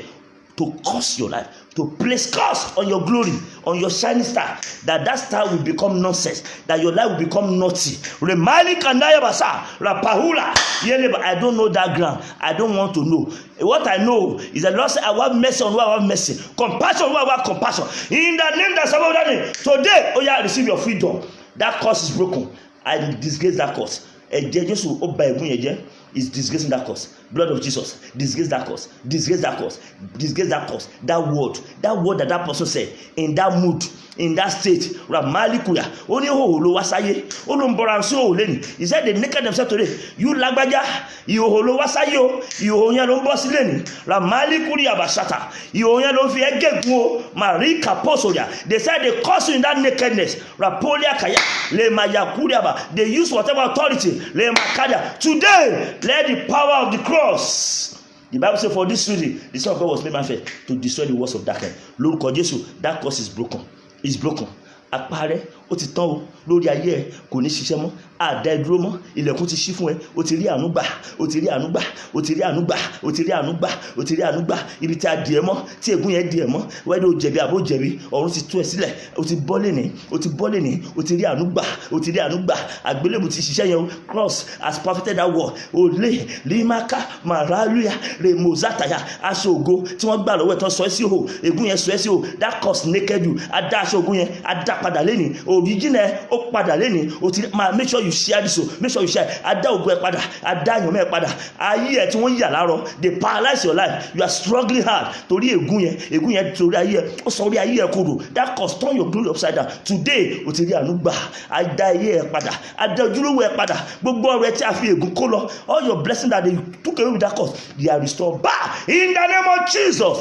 to curse your life, to place curse on your glory, on your shining star, that star will become nonsense, that your life will become naughty. Remali kandaya basa, rapahula, yeleba. I don't know that ground. I don't want to know. What I know is that Lord said, I have mercy on who I have mercy, compassion on who I have compassion. In the name that's above that name, today, oh yeah, receive your freedom. That curse is broken. I disgrace that curse. Jesus will obey you. Is disgracing that curse. Blood of Jesus, disgrace that curse, disgrace that curse, disgrace that curse. That word that person said in that mood, in that state, Ramalikuya, only ho lo wasaye, olumboran so leni. He said they naked themselves today. You lagbaja, you lo wasaye, you onya lo bosi leni. Ramalikuya bashata, you onya lo fi egegun marika posoya. They said they curse you in that nakedness. Rapolia kaya, le mayakuria ba. They use whatever authority, le makada. Today, let the power of the cross. The Bible says, for this reason, the Son of God was made manifest to destroy the works of darkness. Lórúkọ Jésù, that curse is broken. It's broken. Àpárẹ́ ó ti tán o lórí ayé ẹ kò ní ṣiṣẹ́ mọ́ àdá ìdúró mọ́ ilẹ̀kùn ti ṣí fún ẹ o ti rí àánú gbà o ti rí àánú gbà o ti rí àánú gbà o ti rí àánú gbà o ti rí àánú gbà ibi tí a dì ẹ́ mọ́ tí ègún yẹn dì ẹ́ mọ́ wẹ́dẹ́ o jẹ̀bi àbó jẹ̀bi ọ̀run ti tú ẹ sílẹ̀ o ti bọ́ lẹ́ni o ti bọ́ lẹ́ni o ti rí àánú gbà o ti rí àánú gbà àgbélébù ti ṣiṣẹ́ yẹn o cross has perfected that word o lè limaka maraluya remozataya aṣọ ògo tí wọ́n gbà lọ́wọ́ ẹ̀ tán sọ ẹ́ sí o ègún yẹn sọ ẹ́ sí o that cause naked you adá aṣọ ògo yẹn adá padà lẹ́ni original ó padà lẹ́ni o ti make sure you share this o make sure you share adá ògo ẹ padà adá àyànmọ́ ẹ padà ayé ẹ tí wọ́n yà láàárọ̀ they paralyze your life you are struggling hard torí ègún yẹn torí ayé ẹ ó sọ orí ayé ẹ kodò that cause turn your glory upside down today o ti rí àánú gbà adá ayé ẹ padà adá ojúlówó ẹ padà gbogbo ọrọ̀ ẹ tí a fi ègún kó lọ all your blessings that they took away with that cause they are restored back in the name of Jesus.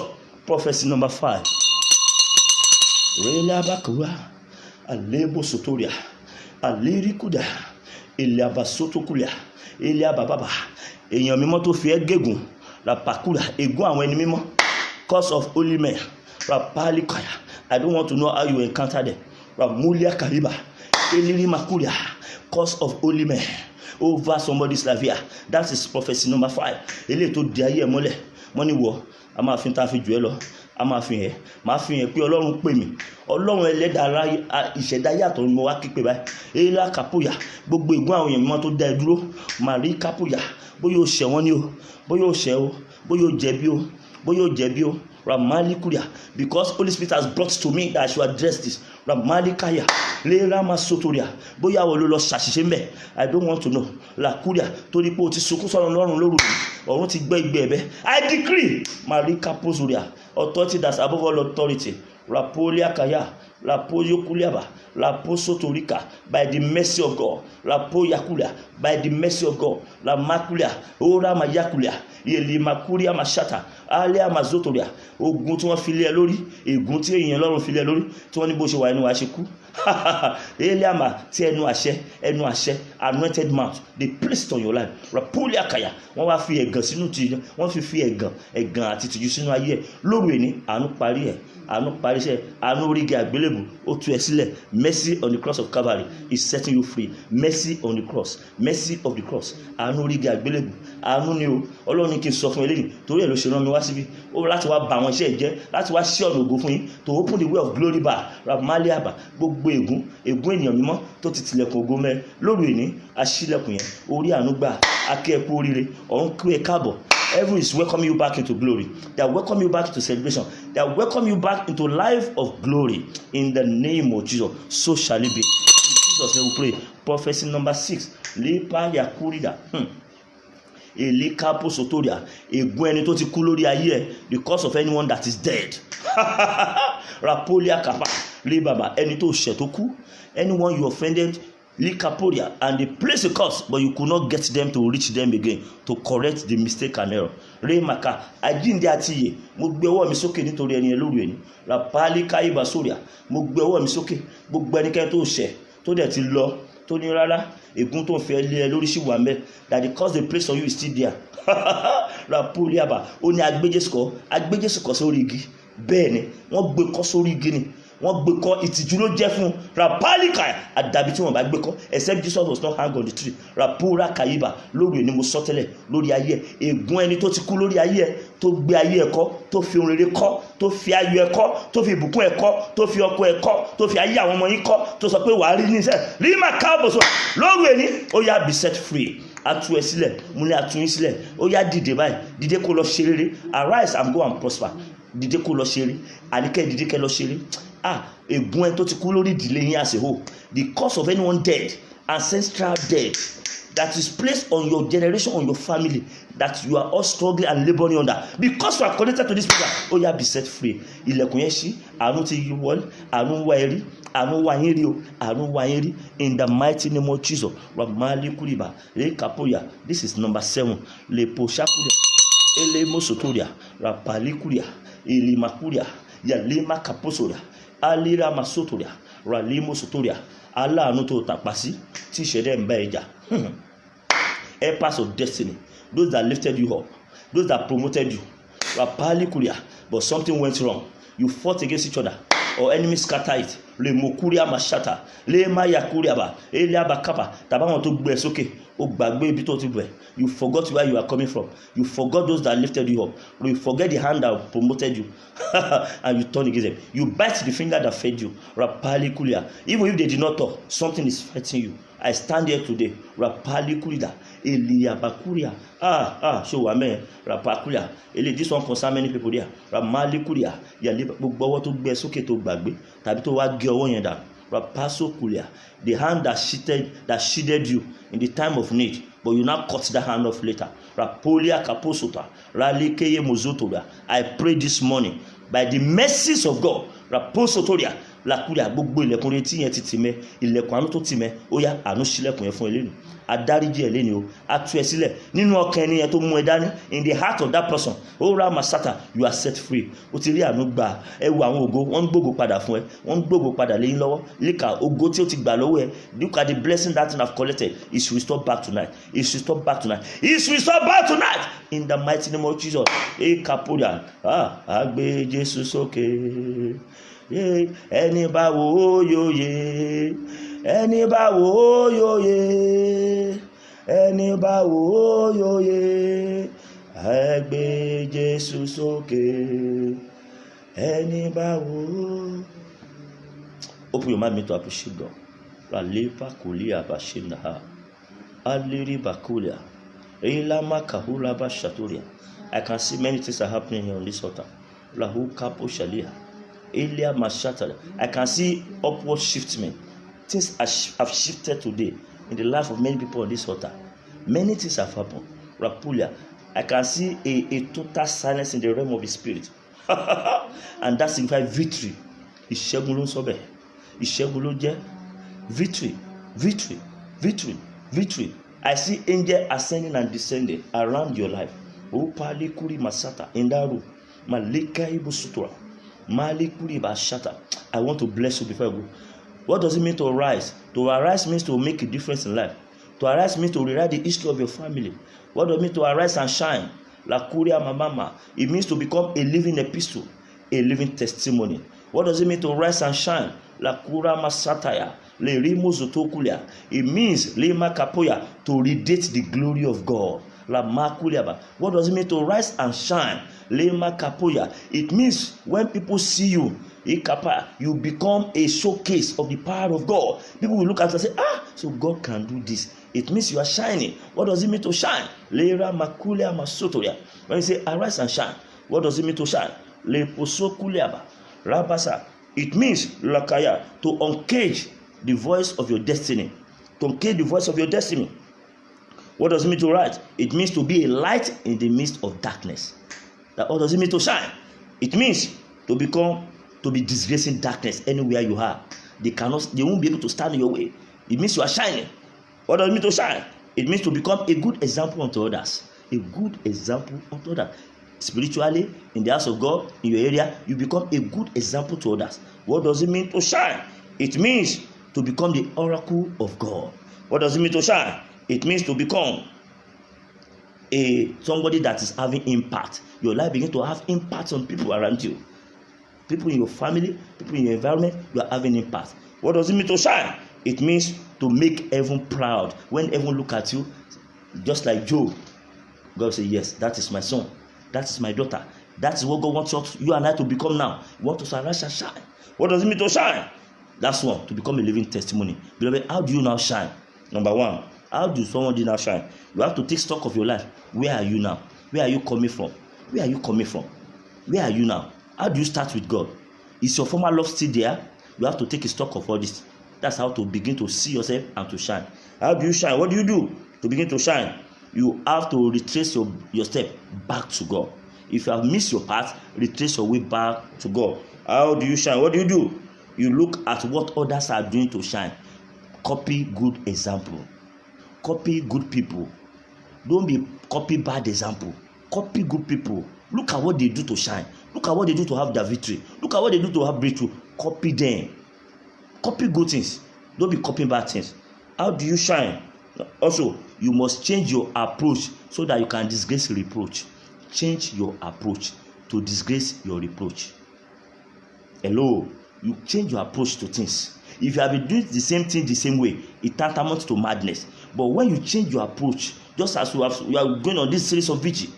Prophecy number 5. Rela bakura alebo sotoria alirikuda eliabasotokulia eliabababa èèyàn mímọ́ tó fi ẹ́ gégùn rapakura ègún àwọn ẹni mímọ́ cause of holy men rapalikaya. I don't want to know how you encounter them. Ramulia kariba elirimakuria cause of holy men over somebody's life here. That is prophecy number 5. Eléyìí tó di ayé ẹ mọ́lẹ̀ wọ́n ní wọ a máa fi ta fi jù ẹ lọ a máa fi hàn máa fi hàn pé Ọlọ́run pè mí Ọlọ́run ẹlẹ́dàá ìṣẹ̀dá yàtọ̀ ni mo wá kípe báyìí èèlà kàpóyà gbogbo ègún àwọn èèyàn mímọ́ tó dá ẹ dúró màrí kàpóyà bóyá o ṣẹ̀ wọ́n ní o bóyá o ṣẹ̀ o bóyá o jẹ̀bi o bóyá o jẹ̀bi o Ramalikuria, because Holy Spirit has brought to me that I should address this. Ramalikaya, Lerama Sotoria, Boya Ololo Shashimbe. I don't want to know. La Kuria, Toripo Tisukusa Lorun Loru, or not Bebe. I decree, Marika Pozuria, authority that's above all authority. Rapolia Kaya, Rapoyo Kuliaba, Raposotorika, by the mercy of God. Rapoyakulia, by the mercy of God. La Makulia, Ora Mayakulia, Yeli Makuria Mashata, Alia Mazotoria, ogun tí wọ́n fi lé ẹ lórí, ègún tí èèyàn lọ́rùn fi lé ẹ lórí, tí wọ́n ní bó ṣe wà inú wa ṣe kú. Eliama tí ẹnu àṣẹ, anointed mouth, they placed on your life. Rapolia Kaya, wọ́n wá fi ẹ̀gàn sínú ti, wọ́n fi ẹ̀gàn àti ìtìjú sínú ayé ẹ̀. Lóru ẹni, àánú parí ẹ̀. Àánú parí iṣẹ́, àánú orígi àgbélébù, ó tú ẹ sílẹ̀. Mercy on the cross of Calvary is setting you free. Mercy on the cross, mercy of the cross. Àánú orígi àgbélébù, àánú ni o. Ọlọ́run ní kí n sọ fún eléyìí, torí ẹ̀ ló ṣe rán mi wá síbí. Ó láti wá bà àwọn iṣẹ́ ìjẹ́, láti wá ṣí ọ̀nà ògo fún yín, to open the way of glory bar. Ramaliaba, gbogbo ègún ènìyàn mímọ́ tó ti tilẹ̀kùn ògo mẹ́. Lóru ẹni, aṣílẹ̀kùn yẹn, orí àánú gbà, akẹ́ ẹ̀kú oríire, ọ̀run kú ẹ káàbọ̀. Heaven is welcoming you back into glory. They are welcoming you back into celebration. They are welcoming you back into life of glory. In the name of Jesus, so shall it be. In Jesus' name we pray. Prophecy number 6. Lipa yakurida. Elikapo sotoria. Ègún ẹni tó ti kú lórí ayé ẹ because of anyone that is dead. Rapolia kapa. Libaba. Ẹni tó ṣẹ̀ tó kú. Anyone you offended. Likaporia, and they place a curse, but you could not get them to reach them again to correct the mistake and error. Remaka, ajinde atiye, mo gbé ọwọ́ mi sókè nítorí ẹni lóru ẹni. Rapali kaiba soria, mo gbé ọwọ́ mi sókè, gbogbo ẹnikẹ́ni tó ṣẹ̀, tó dẹ̀ ti lọ, tó ní rárá ègún tó ń fẹ́ lé ẹ lórí sí wà mẹ́, that the cause they place on you is still there. Rapoliaba ó ní agbéjésù kọ́ sórí igi, bẹ́ẹ̀ ni wọ́n gbé kọ́ sórí igi ni, wọ́n gbé kọ́, ìtìjú ló jẹ́ fún Rapalika àdàbí tí wọ́n bá gbé kọ́, except Jesus was not hang on the tree. Rapura Kaiba lórí ẹni mo sọ tẹ́lẹ̀ lórí ayé ẹ̀, ègún ẹni tó ti kú lórí ayé ẹ̀, tó gbé ayé ẹ̀ kọ́, tó fi ohun rere kọ́, tó fi ayọ̀ ẹ̀ kọ́, tó fi ìbùkún ẹ̀ kọ́, tó fi ọkọ ẹ̀ kọ́, tó fi ayé àwọn ọmọ yín kọ́, tó sọ pé wàá rí níṣẹ́ rí mà káàbọ̀sọ lórí ẹni ó yá be set free. Atu ẹ sílẹ̀, mo ní atu yín sílẹ̀, ó yá dìde báyìí, dìde kó lọ ṣe rere, arise and go and prosper. Dìde kó lọ ṣe rere, àníkẹ́ dìde kẹ́ lọ ṣe rere. Ègún ẹ tó ti kú lórí ìdílé yín as a whole, the cause of anyone dead, ancestral death that is placed on your generation, on your family, that you are all struggling and laboring under, because you are connected to this program, ó yá be set free. Ilẹ̀kùn yẹn ṣí, àánú ti yí wọlé, àánú wá ẹrí, àánú wá yín rí o, àánú wá yín rí, in the mighty name of Jesus. Ramali Kuriba, Le Kapoya, this is number 7, Le Poshakuria, Ele Mosotoria, Rapali Kuria, Ele Makuria, Yalema Kaposoria, Alira Masotoria, Ralimo Sotoria, aláàánú tó tàpá sí tí ìṣẹ̀dẹ̀ ń bá ẹja. Helpers of destiny, those that lifted you up, those that promoted you. Rapali Kuria, but something went wrong. You fought against each other, or enemies scatter it. Le Mokuria Mashata, Le Maya Kuriaba, Eliaba Kappa, Tabawan to gbé sókè, ó gbàgbé ibi tó ti bẹ̀. You forgot where you are coming from. You forgot those that lifted you up. You forget the hand that promoted you, and you turn against them. You bite the finger that fed you. Rapali Kuria, even if they did not talk, something is fighting you. I stand here today. Rapali Kurida, Eliabakuria. Show amen. Rapakuria. This one concern many people there. Ramali Kuria. Yali gbogbo ọwọ́ tó gbé sókè tó gbàgbé tàbí tó wá gé ọwọ́ yẹn dà. Rapaso Kuria. The hand that shielded you in the time of need, but you now cut that hand off later. Rapolia Kaposota. Ralikeye Mozotoria. I pray this morning by the mercies of God. Raposotoria. Lakuria gbogbo ilẹ̀kùn retí yẹn ti tì mẹ́, ilẹ̀kùn àánú tó tì mẹ́, ó yá àánú ṣílẹ̀kùn yẹn fún ẹlẹ́nu, adáríjì ẹ̀ lẹ́ni o, atú ẹ sílẹ̀ nínú ọkàn ẹni yẹn tó mú ẹ dání, in the heart of that person, ó ra masata, you are set free. O ti rí àánú gbà, ẹ wo àwọn ògo, wọ́n ń gbógo padà fún ẹ, wọ́n ń gbógo padà lẹ́yìn lọ́wọ́, líka ògo tí ó ti gbà lọ́wọ́ ẹ, look at the blessing that you have collected, is restored back tonight, is restored back tonight, is restored back tonight, in the mighty name of Jesus. Kapoda, àgbé Jésù sókè. Ẹni bá wò ó yóò ẹni bá wò ó yóò ẹni bá wò ó yóò ẹ gbé Jésù sókè, ẹni bá wò ó. Open your mind to appreciate God. Ralepa kulia bashinda aliri bakulia ilama kahula bashaturia. I can see many things are happening here on this altar. Lahu kapo shalia. I can see upward shiftment. Things have shifted today in the life of many people on this altar. Many things have happened. Rapulia, I can see a total silence in the realm of the spirit. And that signifies victory. Ìṣẹ́gun ló ń sọ bẹ́ẹ̀. Ìṣẹ́gun ló jẹ́ victory, victory, victory, victory. I see angels ascending and descending around your life. Opali kuri masata in that room. Malika ibu sutura. I want to bless you before I go. What does it mean to arise? To arise means to make a difference in life. To arise means to rewrite the history of your family. What does it mean to arise and shine? La Kuria Mamama. It means to become a living epistle, a living testimony. What does it mean to rise and shine? La Kura Masataya. Le Rimo Zotokulia. It means Lema Kapoya, to radiate the glory of God. La Makuliaba. What does it mean to rise and shine? Lema Kapoya. It means when people see you, you become a showcase of the power of God. People will look at you and say, so God can do this. It means you are shining. What does it mean to shine? Lera Makulia Masotoria. When you say arise and shine, what does it mean to shine? Leposokuliaba. Rabasa. It means Lakaya, to uncage the voice of your destiny. To uncage the voice of your destiny. What does it mean to rise? It means to be a light in the midst of darkness. What does it mean to shine? It means to be disgracing darkness anywhere you are. They won't be able to stand in your way. It means you are shining. What does it mean to shine? It means to become a good example unto others. A good example unto others. Spiritually, in the house of God, in your area, you become a good example to others. What does it mean to shine? It means to become the oracle of God. What does it mean to shine? It means to become somebody that is having impact. Your life begins to have impact on people around you. People in your family, people in your environment, you are having impact. What does it mean to shine? It means to make heaven proud. When heaven look at you, just like Job, God say, yes, that is my son. That is my daughter. That is what God wants us, you and I to become now. You want us to arise and shine. What does it mean to shine? That's one, to become a living testimony. Beloved, how do you now shine? Number one, how do someone now shine? You have to take stock of your life. Where are you now? Where are you coming from? Where are you coming from? Where are you now? How do you start with God? Is your former love still there? You have to take a stock of all this. That's how to begin to see yourself and to shine. How do you shine? What do you do to begin to shine? You have to retrace your step back to God. If you have missed your path, retrace your way back to God. How do you shine? What do? You look at what others are doing to shine. Copy good example. Copy good people. Don't be copy bad example. Copy good people. Look at what they do to shine. Look at what they do to have their victory. Look at what they do to have breakthrough. Copy them. Copy good things. Don't be copying bad things. How do you shine? Also, you must change your approach so that you can disgrace reproach. Change your approach to disgrace your reproach. Hello, you change your approach to things. If you have been doing the same thing the same way, it tantamount to madness. But when you change your approach, just as you are going on this series of vigil,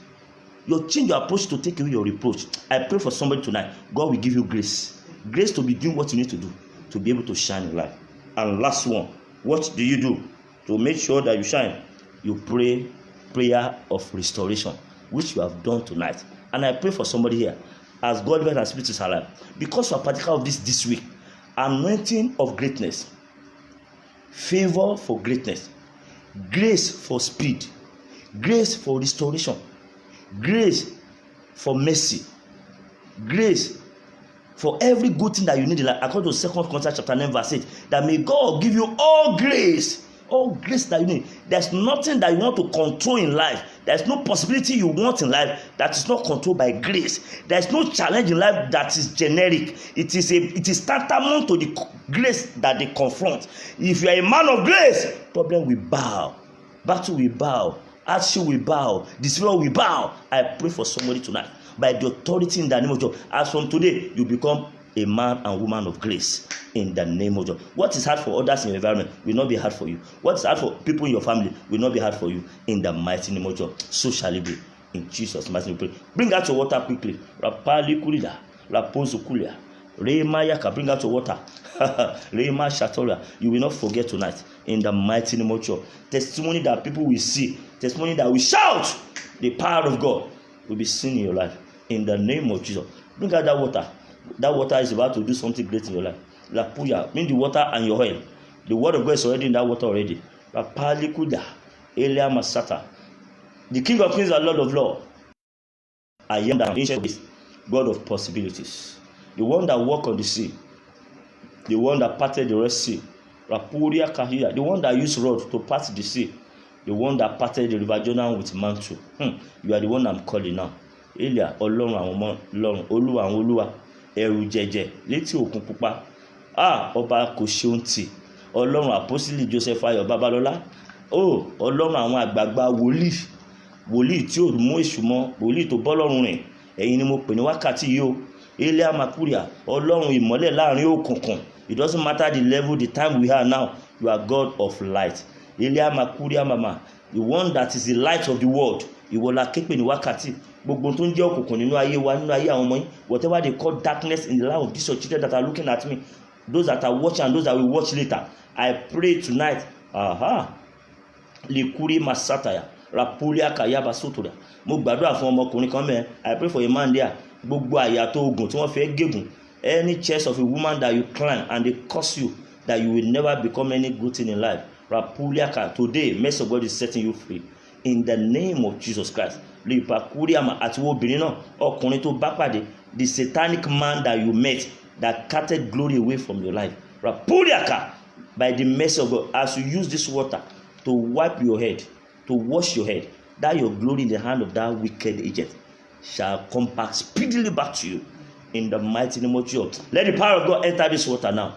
you change your approach to take away your reproach. I pray for somebody tonight. God will give you grace. Grace to be doing what you need to do to be able to shine in life. And last one, what do you do to make sure that you shine? You pray prayer of restoration, which you have done tonight. And I pray for somebody here, as God will and Spirit is alive, because you are particular of this week, anointing of greatness, favor for greatness, grace for speed, grace for restoration, grace for mercy, grace for every good thing that you need in life, according to 2 Corinthians chapter 9 verse 8, that may God give you all grace that you need. There's nothing that you want to control in life. There's no possibility you want in life that is not controlled by grace. There's no challenge in life that is generic. It is tantamount to the grace that they confront. If you are a man of grace, problem will bow, battle will bow, hardship will bow, despair will bow. I pray for somebody tonight, by the authority in the name of God, as from today you become a man and woman of grace in the name of God. What is hard for others in your environment will not be hard for you. What is hard for people in your family will not be hard for you in the mighty name of God. So shall it be. In Jesus' mighty name we pray. Bring out your water quickly. Rapali kulida, rapozu kulia. Rema yaka, bring out your water. Rema shatoria. You will not forget tonight in the mighty name of God. Testimony that people will see. Testimony that will shout. The power of God will be seen in your life in the name of Jesus. Bring out that water. That water is about to do something great in your life. Lapuya, mean the water and your oil. The word of God is already in that water already. Rapalikuda, Elia Masata. The King of Kings and Lord of Lords. I am the ancient days, God of possibilities. The one that walked on the sea. The one that parted the Red Sea. Rapuria Kahia. The one that used rod to part the sea. The one that parted the river Jordan with mantle. You are the one I'm calling now. Elia, Ọlọ́run àwọn ọmọ Ọlọ́run, Olúwa àwọn olúwa, ẹ̀rù jẹ̀jẹ̀ létí òkun pupa. Ọba kò ṣeun tì. Ọlọ́run àpọ́sítélì Joseph Ayọ̀ Babalọ́lá. Ọlọ́run àwọn àgbààgbà wòlíì tí ò mú èṣù mọ́, wòlíì tó bọ́lọ́run rìn. Ẹ̀yin ni mo pè ní wákàtí yìí o. Elia Makuria, Ọlọ́run ìmọ́lẹ̀ láàrin òkùnkùn. It doesn't matter the level, the time we are now. You are God of light. Elia Makuria Mama, the one that is the light of the world. Ìwọ la képe ní wákàtí. Gbogbo tó ń jẹ́ òkùnkùn nínú ayé wa, nínú ayé àwọn ọmọ yín, whatever they call darkness in the life of these children that are looking at me, those that are watching and those that will watch later, I pray tonight. Likuri Masataya, Rapulia Kayaba Sotoda. Mo gbàdúrà fún ọmọkùnrin kan mẹ́. I pray for a man there. Gbogbo àyàtọ̀ ogun tí wọ́n fẹ́ gégùn. Any chest of a woman that you climb and they curse you, that you will never become any good thing in life. Rapulia Ka. Today, mercy of God is setting you free. In the name of Jesus Christ. Lipakuriama àti obìnrin náà, ọkùnrin tó bá pàdé, the satanic man that you met that carted glory away from your life. Rapuriaka, by the mercy of God, as you use this water to wipe your head, to wash your head, that your glory in the hand of that wicked agent shall come back speedily back to you. In the mighty name of Jesus. Let the power of God enter this water now.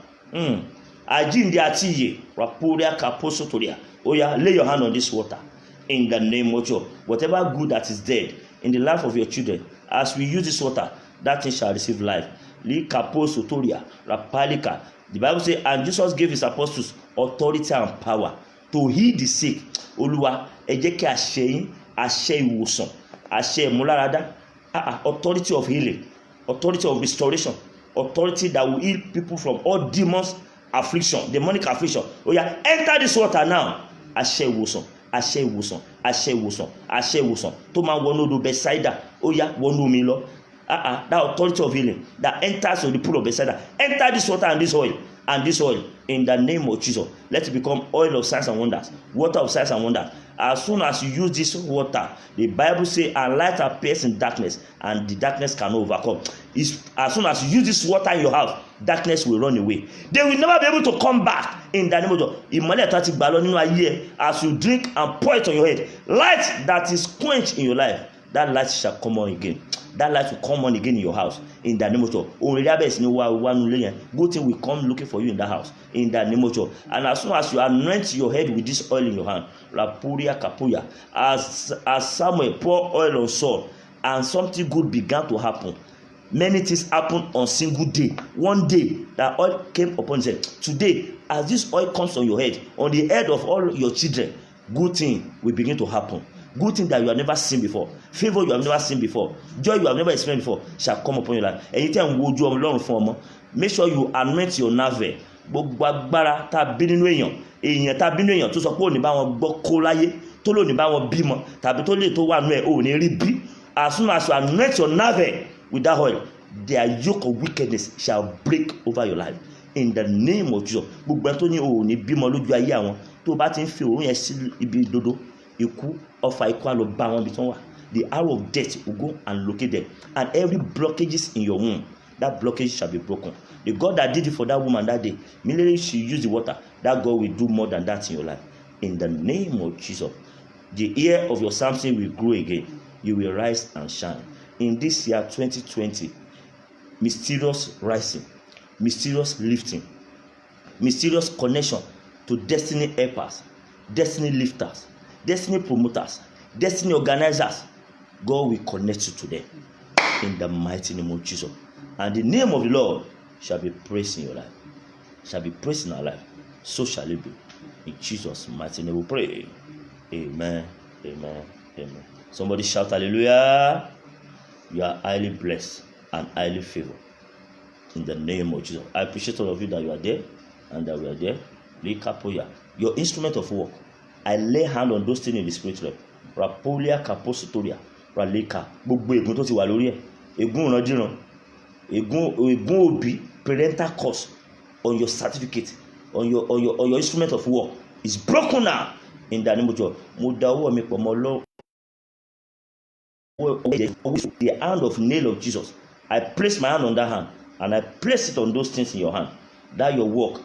Àjíǹde àti ìyè. Raporia kaposotoria. Oh yeah, lay your hand on this water. In the name of Jesus. Whatever good that is dead in the life of your children, as we use this water, that thing shall receive life. Li kaposotoria. Rapalika. The Bible says, and Jesus gave his apostles authority and power to heal the sick. Olúwa, ẹ jẹ́ kí àṣẹ yín, àṣẹ ìwòsàn, àṣẹ ìmúláradá, authority of healing, authority of restoration, authority that will heal people from all demons, affliction, demonic affliction. Oh yeah, enter this water now. Àṣẹ ìwòsàn, àṣẹ ìwòsàn, àṣẹ ìwòsàn, àṣẹ ìwòsàn tó máa wọnú odò Bethsaida. Oh yeah, wọnú omi lọ. That authority of healing that enters the pool of Bethsaida. Enter this water and this oil in the name of Jesus. Let it become oil of signs and wonders, water of signs and wonders. As soon as you use this water, the Bible says, and light appears in darkness, and the darkness cannot overcome. As soon as you use this water in your house, darkness will run away. They will never be able to come back in the name of Jesus. Ìmọ́lẹ̀ tó ti gbà lọ nínú ayé, as you drink and pour it on your head, light that is quenched in your life, that light shall come on again. That light will come on again in your house in the name of Jesus. Good thing will come looking for you in that house in the name of Jesus. And as soon as you anoint your head with this oil in your hand, Rapuria Kapuya, as Samuel poured oil on Saul, and something good began to happen. Many things happened on single day. One day, that oil came upon him. Today, as this oil comes on your head, on the head of all your children, good thing will begin to happen. Good thing that you have never seen before, favor you have never seen before, joy you have never experienced before shall come upon your life. Anytime you wojú Ọlọ́run fún ọmọ, make sure you anoint your navel. Gbogbo agbára tá bí nínú èèyàn tá bí nínú èèyàn tó sọ pé ó ní bá wọn gbọ́ kó láyé, tó lò ní bá wọn bímọ, tàbí tó lè tó wà nú ẹ̀ ò ní rí bí. As soon as you anoint your navel with that oil, their yoke of wickedness shall break over your life in the name of Jesus. Gbogbo ẹni tó ní ò ní bímọ lójú ayé àwọn tó bá ti ń fi òórùn yẹn sí ibi ìdodo ikú ọfà ikú á lọ bá wọn bí tí wọ́n wà. The arrow of death will go and locate them, and every blockages in your womb, that blockage shall be broken. The God that did it for that woman that day, immediately she used the water, that God will do more than that in your life in the name of Jesus. The ear of your Samson will grow again. You will rise and shine in this year 2020. Mysterious rising, mysterious lifting, mysterious connection to destiny helpers, destiny lifters, destiny promoters, destiny organizers. God will connect you to them in the mighty name of Jesus. And the name of the Lord shall be praised in your life, shall be praised in our life. So shall it be. In Jesus' mighty name we pray. Amen, amen, amen. Somebody shout hallelujah. You are highly blessed and highly favored in the name of Jesus. I appreciate all of you that you are there and that we are there. Your instrument of work, I lay hand on those things in the spirit realm. Rapolia kaposotoria, raleka. Gbogbo ègún tó ti wà lórí ẹ̀, ègún ìrandíran, ègún òbí, parental curse on your certificate, on your instrument of work is broken now in the name of Jesus. Mo da ọwọ́ mi pọ̀ mọ́ Lord, the hand of nail of Jesus. I place my hand on that hand and I place it on those things in your hand. That your work,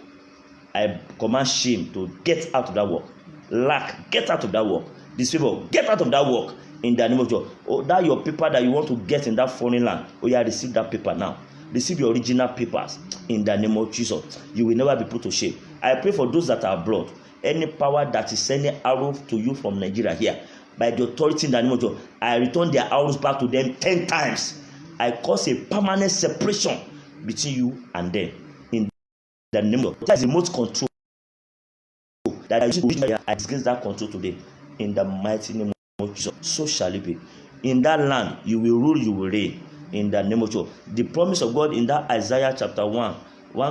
I command shame to get out of that work. Lack, get out of that work. Disfavor, get out of that work in the name of Jesus. Oh, that your paper that you want to get in that foreign land, oh yeah, receive that paper now. Receive your original papers in the name of Jesus. You will never be put to shame. I pray for those that are abroad. Any power that is sending arrows to you from Nigeria here, by the authority in the name of Jesus, I return their arrows back to them 10 times. I cause a permanent separation between you and them in the name of Jesus. That is the most control that I use against that control today in the mighty name of Jesus. So shall it be. In that land, you will rule, you will reign in the name of Jesus. The promise of God in that Isaiah chapter 1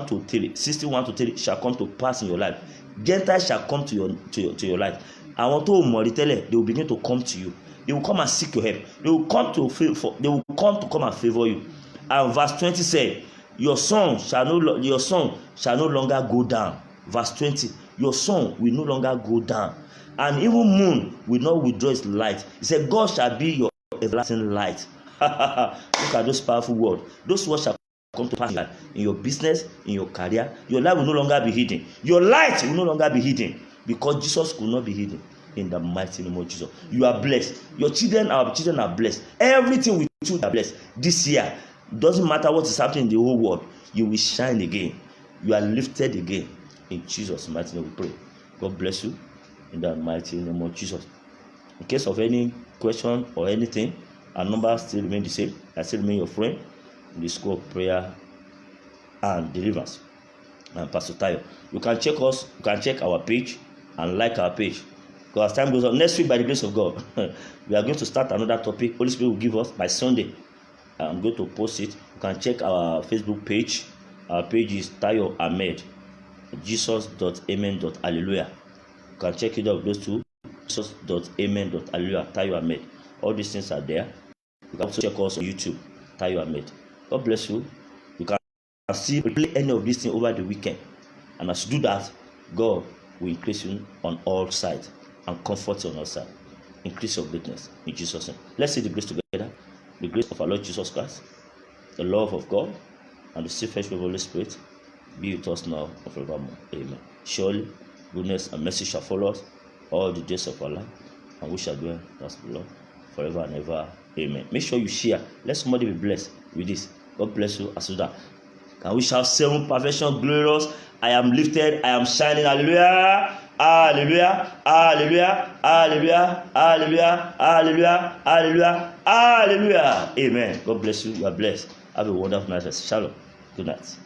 to 3, 61 to 3 shall come to pass in your life. Gentiles shall come to your life. I want to mọ̀ rí tẹ́lẹ̀, they will begin to come to you. They will come and seek your help. They will come to come and favor you. And verse 20 said, your sun shall no longer go down. Verse 20, your sun will no longer go down, and even moon will not withdraw its light. He said, God shall be your everlasting light. Look at those powerful words. Those words shall come to pass in your business, in your career. Your life will no longer be hidden. Your light will no longer be hidden, because Jesus could not be hidden in the mighty name of Jesus. You are blessed. Your children, our children are blessed. Everything with you are blessed. This year, doesn't matter what is happening in the whole world, you will shine again. You are lifted again In Jesus' mighty name we pray. God bless you in the mighty name of Jesus. In case of any question or anything, our number still remain the same. I still remain your friend in the School of Prayer and Deliverance, and Pastor Tayo. You can check us, you can check our page and like our page. Because as time goes on, next week by the grace of God, we are going to start another topic. Holy Spirit will give us by Sunday. I'm going to post it. You can check our Facebook page. Our page is Tayo Ahmed, Jesus.amen.hallelujah. You can check it out, those two, Jesus.amen.hallelujah, Tayo Ahmed. All these things are there. You can also check us on YouTube, Tayo Ahmed. God bless you. You can see play any of these things over the weekend. And as you do that, God will increase you on all sides and comfort you on all sides. Increase your greatness in Jesus' name. Let's say the grace together. The grace of our Lord Jesus Christ, the love of God, and the sweet fellowship of the Holy Spirit be with us now and forevermore. Amen. Surely, goodness and mercy shall follow us all the days of our life, and we shall dwell in the Lord forever and ever. Amen. Make sure you share. Let somebody be blessed with this. God bless you as well. Can we shout 7 perfection glorious? I am lifted, I am shining. Hallelujah. Hallelujah. Hallelujah. Hallelujah. Hallelujah. Hallelujah. Hallelujah. Hallelujah. Amen. God bless you. You are blessed. Have a wonderful night. Shalom. Good night.